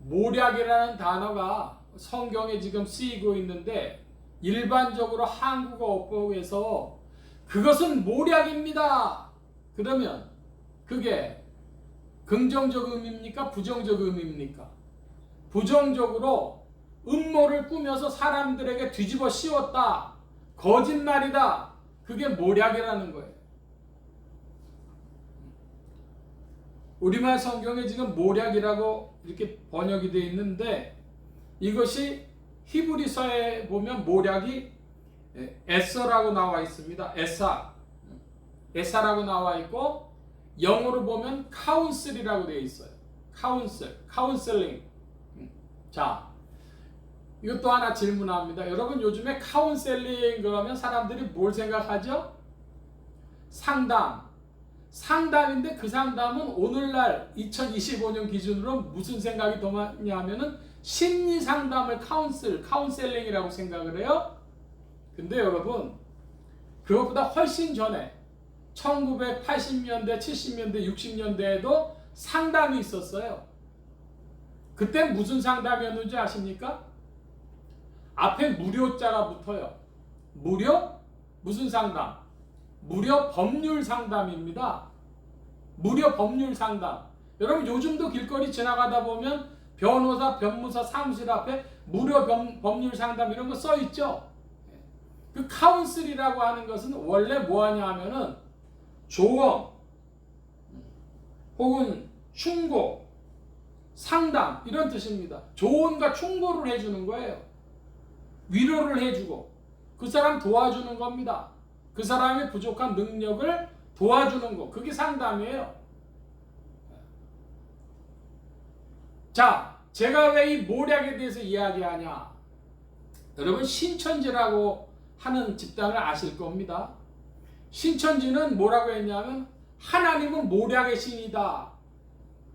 모략이라는 단어가 성경에 지금 쓰이고 있는데 일반적으로 한국어 어법에서 그것은 모략입니다. 그러면 그게 긍정적 의미입니까? 부정적 의미입니까? 부정적으로 음모를 꾸며서 사람들에게 뒤집어 씌웠다. 거짓말이다. 그게 모략이라는 거예요. 우리말 성경에 지금 모략이라고 이렇게 번역이 되어 있는데 이것이 히브리서에 보면 모략이 에서라고 나와 있습니다. 에사라고 나와 있고 영어로 보면 카운슬이라고 되어 있어요. 카운슬링. 자, 이것도 하나 질문합니다. 여러분 요즘에 카운셀링 그러면 사람들이 뭘 생각하죠? 상담인데 그 상담은 오늘날 2025년 기준으로 무슨 생각이 더 많냐 하면은 심리 상담을 카운셀링이라고 생각을 해요. 근데 여러분 그것보다 훨씬 전에 1980년대, 70년대, 60년대에도 상담이 있었어요. 그때 무슨 상담이었는지 아십니까? 앞에 무료자가 붙어요. 무료? 무슨 상담? 무료 법률 상담입니다. 무료 법률 상담. 여러분 요즘도 길거리 지나가다 보면 변호사, 변무사 사무실 앞에 무료 법률 상담 이런 거 써 있죠. 그 카운슬이라고 하는 것은 원래 뭐하냐 하면은 조언 혹은 충고, 상담 이런 뜻입니다. 조언과 충고를 해주는 거예요. 위로를 해주고 그 사람 도와주는 겁니다. 그 사람의 부족한 능력을 도와주는 거. 그게 상담이에요. 자, 제가 왜 이 모략에 대해서 이야기하냐? 여러분 신천지라고 하는 집단을 아실 겁니다. 신천지는 뭐라고 했냐면 하나님은 모략의 신이다.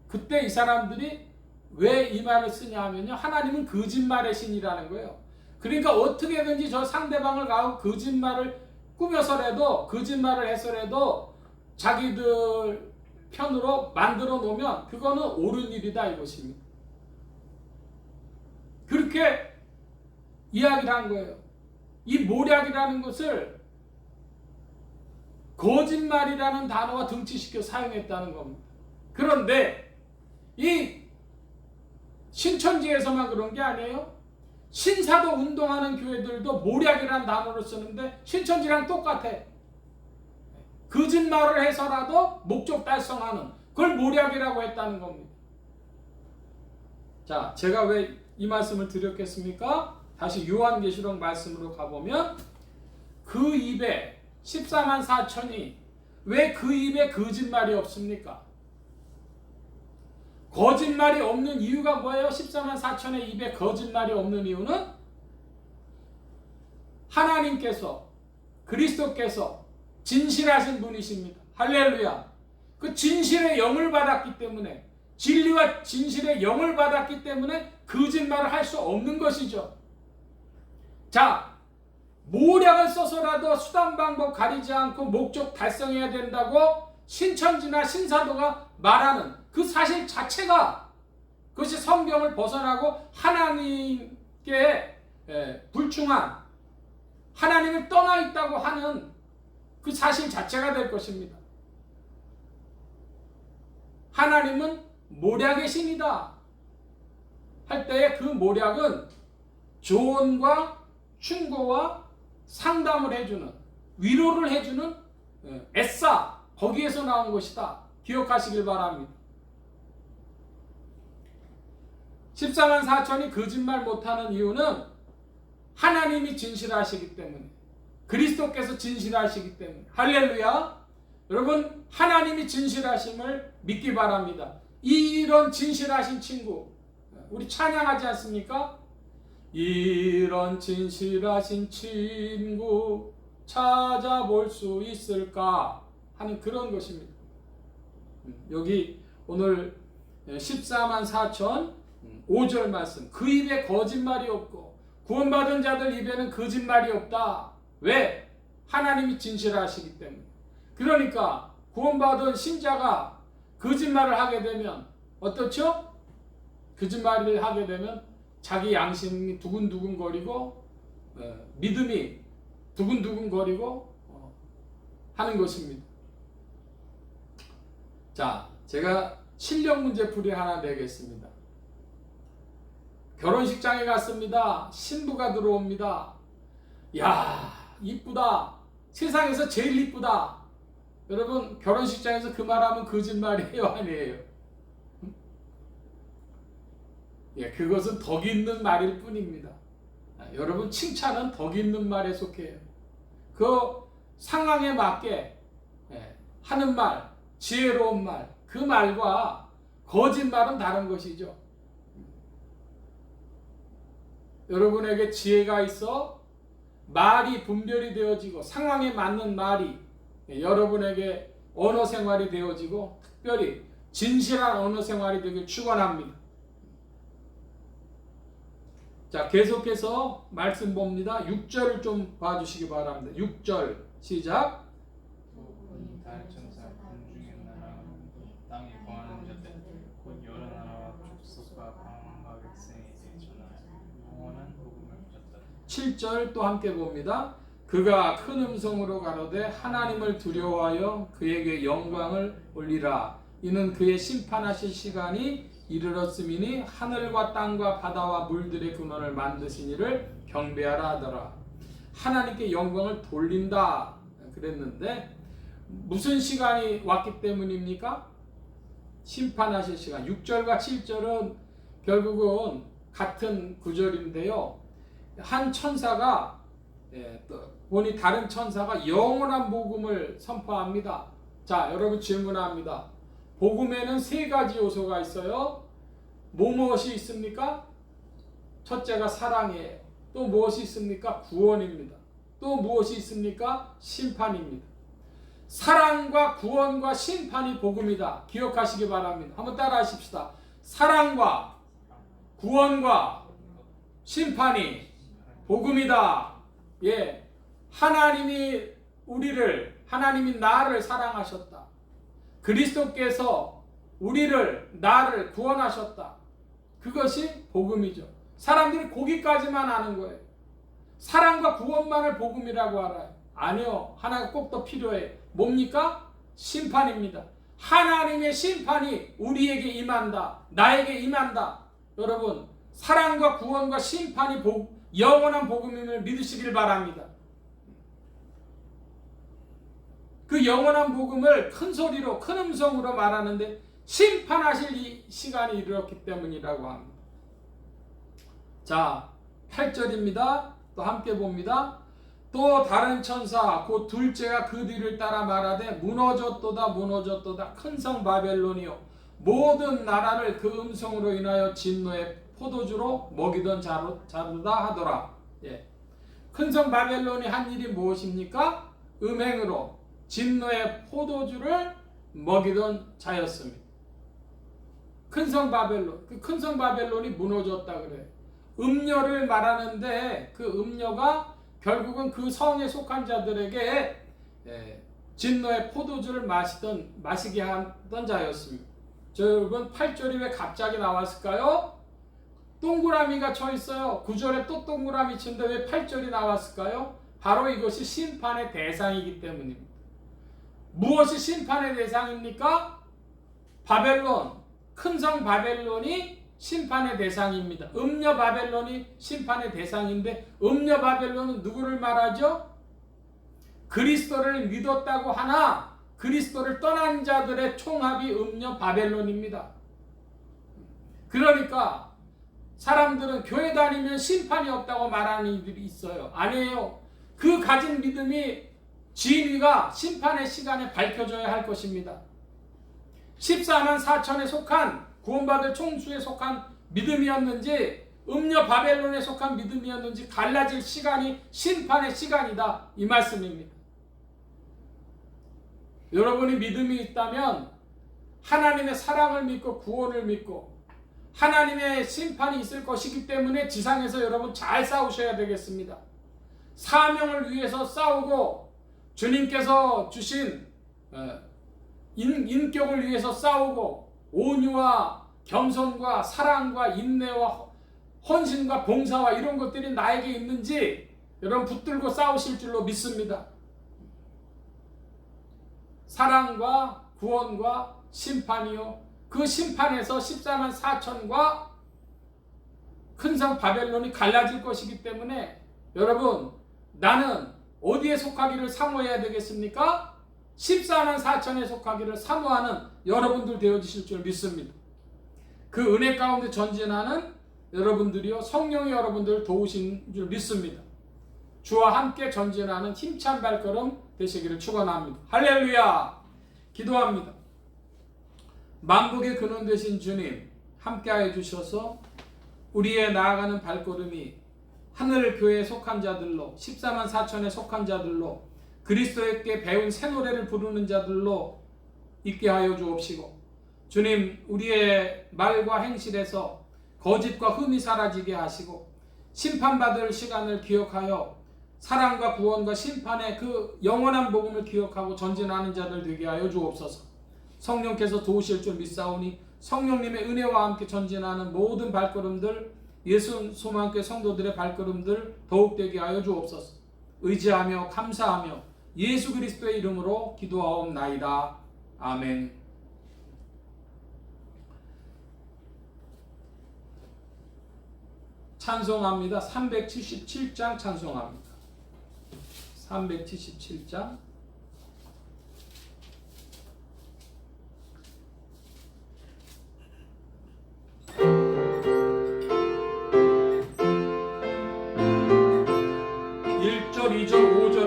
그때 이 사람들이 왜 이 말을 쓰냐 하면요. 하나님은 거짓말의 신이라는 거예요. 그러니까 어떻게든지 저 상대방을 가고 거짓말을 꾸며서라도 거짓말을 해서라도 자기들 편으로 만들어 놓으면 그거는 옳은 일이다 이것입니다. 그렇게 이야기를 한 거예요. 이 모략이라는 것을 거짓말이라는 단어와 등치시켜 사용했다는 겁니다. 그런데 이 신천지에서만 그런 게 아니에요. 신사도 운동하는 교회들도 모략이라는 단어를 쓰는데 신천지랑 똑같아. 거짓말을 해서라도 목적 달성하는 그걸 모략이라고 했다는 겁니다. 자, 제가 왜 이 말씀을 드렸겠습니까? 다시 요한계시록 말씀으로 가보면 그 입에 14만 4천이 왜 그 입에 거짓말이 없습니까? 거짓말이 없는 이유가 뭐예요? 14만 4천의 입에 거짓말이 없는 이유는 하나님께서 그리스도께서 진실하신 분이십니다. 할렐루야. 그 진실의 영을 받았기 때문에 진리와 진실의 영을 받았기 때문에 거짓말을 할 수 없는 것이죠. 자, 모략을 써서라도 수단 방법 가리지 않고 목적 달성해야 된다고 신천지나 신사도가 말하는 그 사실 자체가 그것이 성경을 벗어나고 하나님께 불충한 하나님을 떠나 있다고 하는 그 사실 자체가 될 것입니다. 하나님은 모략의 신이다 할 때에 그 모략은 조언과 충고와 상담을 해주는, 위로를 해주는 애싸, 거기에서 나온 것이다. 기억하시길 바랍니다. 14만 4천이 거짓말 못하는 이유는 하나님이 진실하시기 때문에, 그리스도께서 진실하시기 때문에. 할렐루야. 여러분, 하나님이 진실하심을 믿기 바랍니다. 이런 진실하신 친구, 우리 찬양하지 않습니까? 이런 진실하신 친구 찾아볼 수 있을까 하는 그런 것입니다. 여기 오늘 14만 4천 5절 말씀, 그 입에 거짓말이 없고 구원받은 자들 입에는 거짓말이 없다. 왜? 하나님이 진실하시기 때문에. 그러니까 구원받은 신자가 거짓말을 하게 되면 어떻죠? 거짓말을 하게 되면 자기 양심이 두근두근거리고 믿음이 두근두근거리고 하는 것입니다. 자, 제가 실력 문제풀이 하나 내겠습니다. 결혼식장에 갔습니다. 신부가 들어옵니다. 야, 이쁘다. 세상에서 제일 이쁘다. 여러분, 결혼식장에서 그 말하면 거짓말이에요, 아니에요? 예, 그것은 덕 있는 말일 뿐입니다. 여러분, 칭찬은 덕 있는 말에 속해요. 그 상황에 맞게 하는 말, 지혜로운 말, 그 말과 거짓말은 다른 것이죠. 여러분에게 지혜가 있어 말이 분별이 되어지고 상황에 맞는 말이 여러분에게 언어 생활이 되어지고 특별히 진실한 언어 생활이 되길 축원합니다. 자, 계속해서 말씀 봅니다. 6절을 좀 봐주시기 바랍니다. 6절 시작. 달 천사 군중의 나라 땅에 거하는 자들 곧 여러 나라와 족속과 방언과 백성에게 전하여 영원한 복음을 전하다. 7절 또 함께 봅니다. 그가 큰 음성으로 가로되 하나님을 두려워하여 그에게 영광을 올리라. 이는 그의 심판하실 시간이 이르렀음이니 하늘과 땅과 바다와 물들의 근원을 만드신 이를 경배하라 하더라. 하나님께 영광을 돌린다 그랬는데 무슨 시간이 왔기 때문입니까? 심판하실 시간. 6절과 7절은 결국은 같은 구절인데요. 한 천사가 보니 다른 천사가 영원한 복음을 선포합니다. 자, 여러분 질문합니다. 복음에는 세 가지 요소가 있어요. 무엇이 있습니까? 첫째가 사랑이에요. 또 무엇이 있습니까? 구원입니다. 또 무엇이 있습니까? 심판입니다. 사랑과 구원과 심판이 복음이다. 기억하시기 바랍니다. 한번 따라 하십시다. 사랑과 구원과 심판이 복음이다. 예, 하나님이 하나님이 나를 사랑하셨다. 그리스도께서 나를 구원하셨다. 그것이 복음이죠. 사람들이 거기까지만 아는 거예요. 사랑과 구원만을 복음이라고 알아요. 아니요. 하나가 꼭 더 필요해. 뭡니까? 심판입니다. 하나님의 심판이 우리에게 임한다. 나에게 임한다. 여러분, 사랑과 구원과 심판이 영원한 복음임을 믿으시길 바랍니다. 그 영원한 복음을 큰 소리로, 큰 음성으로 말하는데 심판하실 이 시간이 이르렀기 때문이라고 합니다. 자, 8절입니다. 또 함께 봅니다. 또 다른 천사 곧 둘째가 그 뒤를 따라 말하되 무너졌도다 무너졌도다 큰 성 바벨론이요 모든 나라를 그 음성으로 인하여 진노의 포도주로 먹이던 자루다 하더라. 예. 큰 성 바벨론이 한 일이 무엇입니까? 음행으로 진노의 포도주를 먹이던 자였습니다. 큰 성 바벨론, 그 큰 성 바벨론이 무너졌다 그래요. 음녀를 말하는데 그 음녀가 결국은 그 성에 속한 자들에게 진노의 포도주를 마시게 하던 자였습니다. 여러분 8절이 왜 갑자기 나왔을까요? 동그라미가 쳐 있어요. 9절에 또 동그라미 치는데 왜 8절이 나왔을까요? 바로 이것이 심판의 대상이기 때문입니다. 무엇이 심판의 대상입니까? 바벨론, 큰 성 바벨론이 심판의 대상입니다. 음녀 바벨론이 심판의 대상인데 음녀 바벨론은 누구를 말하죠? 그리스도를 믿었다고 하나 그리스도를 떠난 자들의 총합이 음녀 바벨론입니다. 그러니까 사람들은 교회 다니면 심판이 없다고 말하는 이들이 있어요. 아니에요. 그 가진 믿음이 진위가 심판의 시간에 밝혀져야 할 것입니다. 14만 4천에 속한 구원받을 총수에 속한 믿음이었는지 음녀 바벨론에 속한 믿음이었는지 갈라질 시간이 심판의 시간이다 이 말씀입니다. 여러분이 믿음이 있다면 하나님의 사랑을 믿고 구원을 믿고 하나님의 심판이 있을 것이기 때문에 지상에서 여러분 잘 싸우셔야 되겠습니다. 사명을 위해서 싸우고 주님께서 주신 인격을 위해서 싸우고 온유와 겸손과 사랑과 인내와 헌신과 봉사와 이런 것들이 나에게 있는지 여러분 붙들고 싸우실 줄로 믿습니다. 사랑과 구원과 심판이요. 그 심판에서 14만 4천과 큰 성 바벨론이 갈라질 것이기 때문에 여러분 나는 어디에 속하기를 사모해야 되겠습니까? 14만 4천에 속하기를 사모하는 여러분들 되어주실 줄 믿습니다. 그 은혜 가운데 전진하는 여러분들이요 성령이 여러분들을 도우신 줄 믿습니다. 주와 함께 전진하는 힘찬 발걸음 되시기를 축원합니다. 할렐루야. 기도합니다. 만복의 근원 되신 주님 함께하여 주셔서 우리의 나아가는 발걸음이 하늘교회에 속한 자들로 14만 4천에 속한 자들로 그리스도에게 배운 새 노래를 부르는 자들로 있게 하여 주옵시고 주님 우리의 말과 행실에서 거짓과 흠이 사라지게 하시고 심판받을 시간을 기억하여 사랑과 구원과 심판의 그 영원한 복음을 기억하고 전진하는 자들 되게 하여 주옵소서. 성령께서 도우실 줄 믿사오니 성령님의 은혜와 함께 전진하는 모든 발걸음들 예수 소망교회 성도들의 발걸음들 더욱 되게 하여 주옵소서. 의지하며 감사하며 예수 그리스도의 이름으로 기도하옵나이다. 아멘. 찬송합니다. 377장 찬송합니다. 377장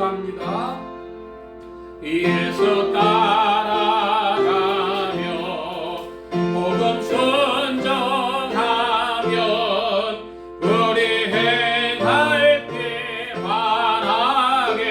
합니다. 예수 따라가며 복음 순종하면 우리 행할 길 바라겠네.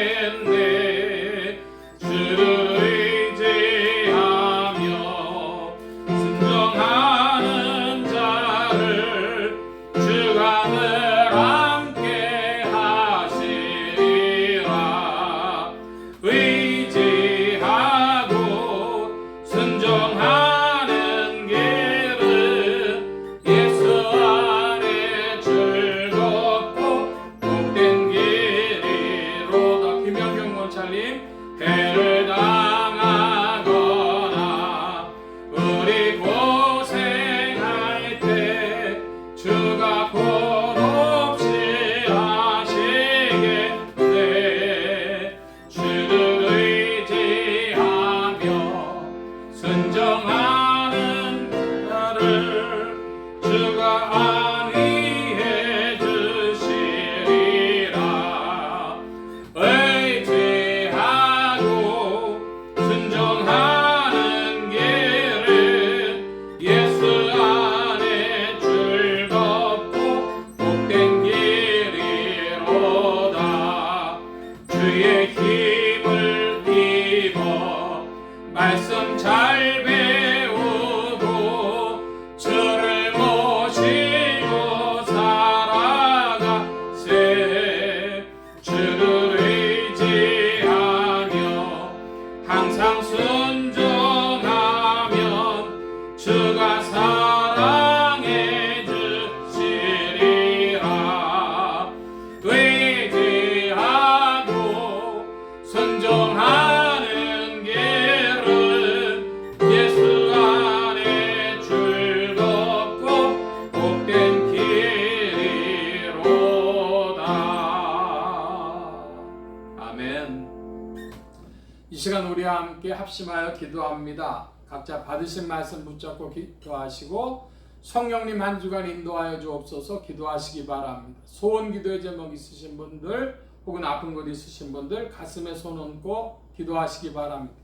시간 우리 함께 합심하여 기도합니다. 각자 받으신 말씀 붙잡고 기도하시고 성령님 한 주간 인도하여 주옵소서. 기도하시기 바랍니다. 소원 기도의 제목 있으신 분들 혹은 아픈 것 있으신 분들 가슴에 손 얹고 기도하시기 바랍니다.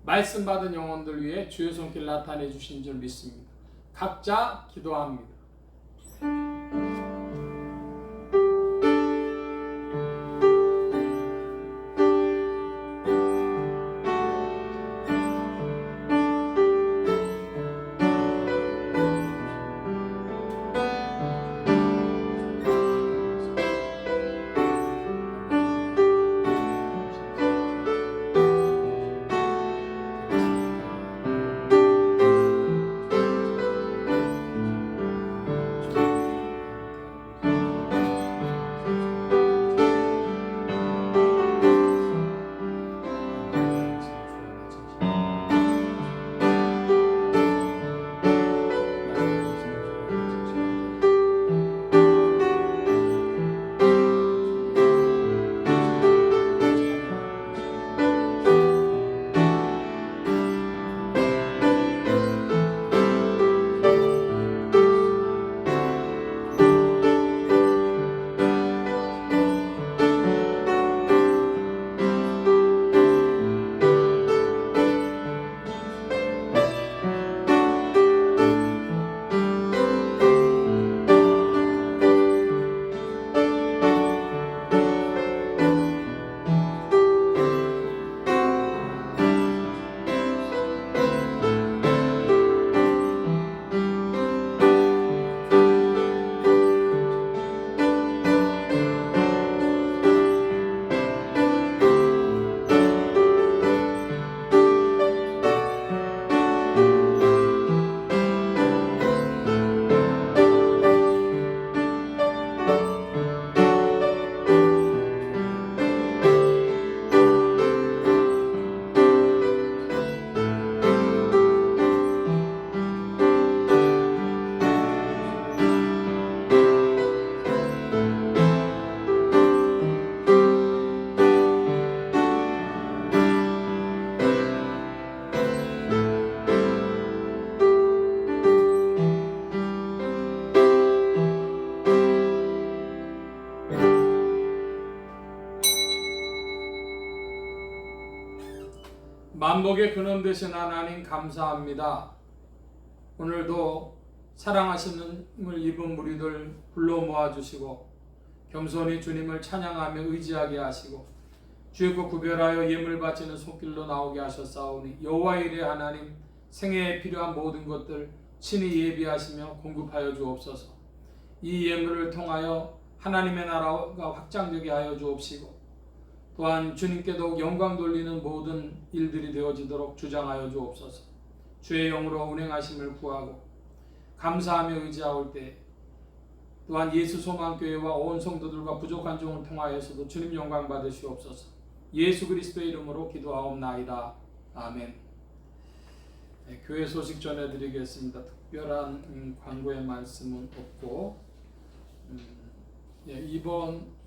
말씀 받은 영혼들 위해 주의 손길 나타내 주신 줄 믿습니다. 각자 기도합니다. 만복의 근원 되신 하나님 감사합니다. 오늘도 사랑하시는 입은 무리들 불러 모아주시고 겸손히 주님을 찬양하며 의지하게 하시고 주의 것 구별하여 예물 바치는 손길로 나오게 하셨사오니 여호와의 일에 하나님 생애에 필요한 모든 것들 친히 예비하시며 공급하여 주옵소서. 이 예물을 통하여 하나님의 나라가 확장되게 하여 주옵시고 또한 주님께 더욱 영광 돌리는 모든 일들이 되어지도록 주장하여 주옵소서. 주의 영으로 운행하심을 구하고 감사하며 의지하올 때 또한 예수 소망교회와 온 성도들과 부족한 종을 통하여서도 주님 영광 받으시옵소서. 예수 그리스도의 이름으로 기도하옵나이다. 아멘. 네, 교회 소식 전해드리겠습니다. 특별한 광고의 말씀은 없고 이번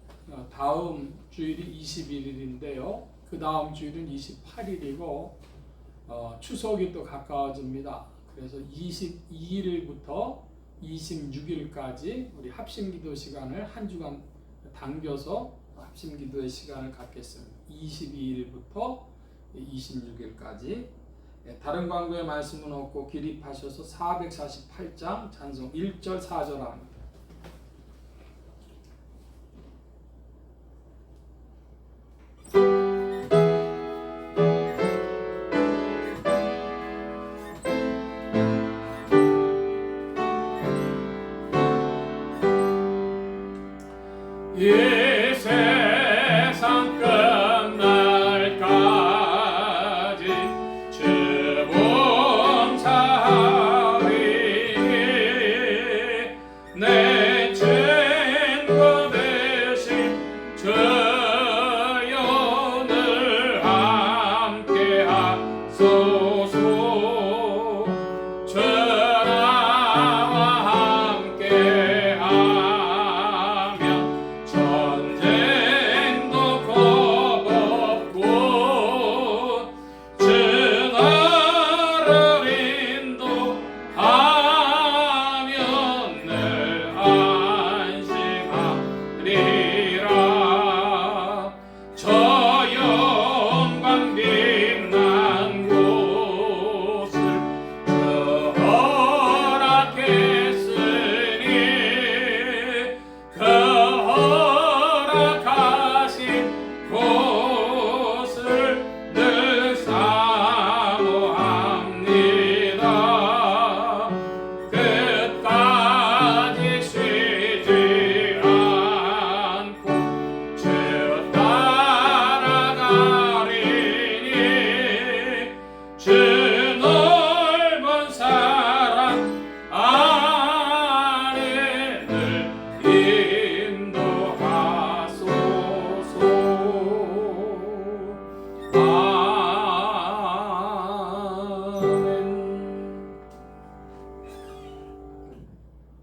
다음 주일이 21일인데요. 그 다음 주일은 28일이고 추석이 또 가까워집니다. 그래서 22일부터 26일까지 우리 합심기도 시간을 한 주간 당겨서 합심기도의 시간을 갖겠습니다. 22일부터 26일까지. 다른 광고의 말씀은 없고 기립하셔서 448장 찬송 1절 4절 합니다. 이 세상 끝날까지 주 봉사하리 내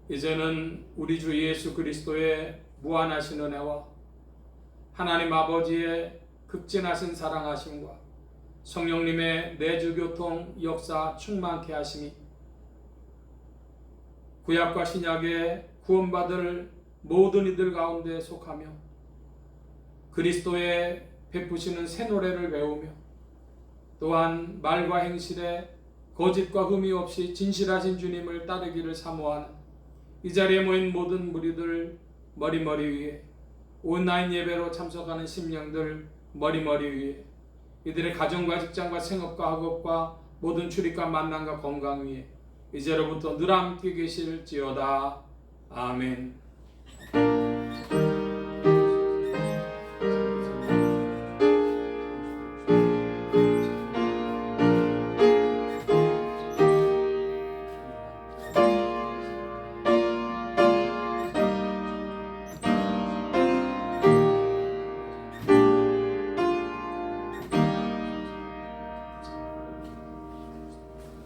이제는 우리 주 예수 그리스도의 무한하신 은혜와 하나님 아버지의 극진하신 사랑하심과 성령님의 내주교통 역사 충만케 하심이 구약과 신약의 구원받을 모든 이들 가운데 속하며 그리스도의 베푸시는 새 노래를 배우며 또한 말과 행실에 거짓과 흠이 없이 진실하신 주님을 따르기를 사모하는 이 자리에 모인 모든 무리들 머리머리 위에 온라인 예배로 참석하는 심령들 머리머리 위에 이들의 가정과 직장과 생업과 학업과 모든 출입과 만남과 건강 위에 이제로부터 늘 함께 계실지어다. 아멘.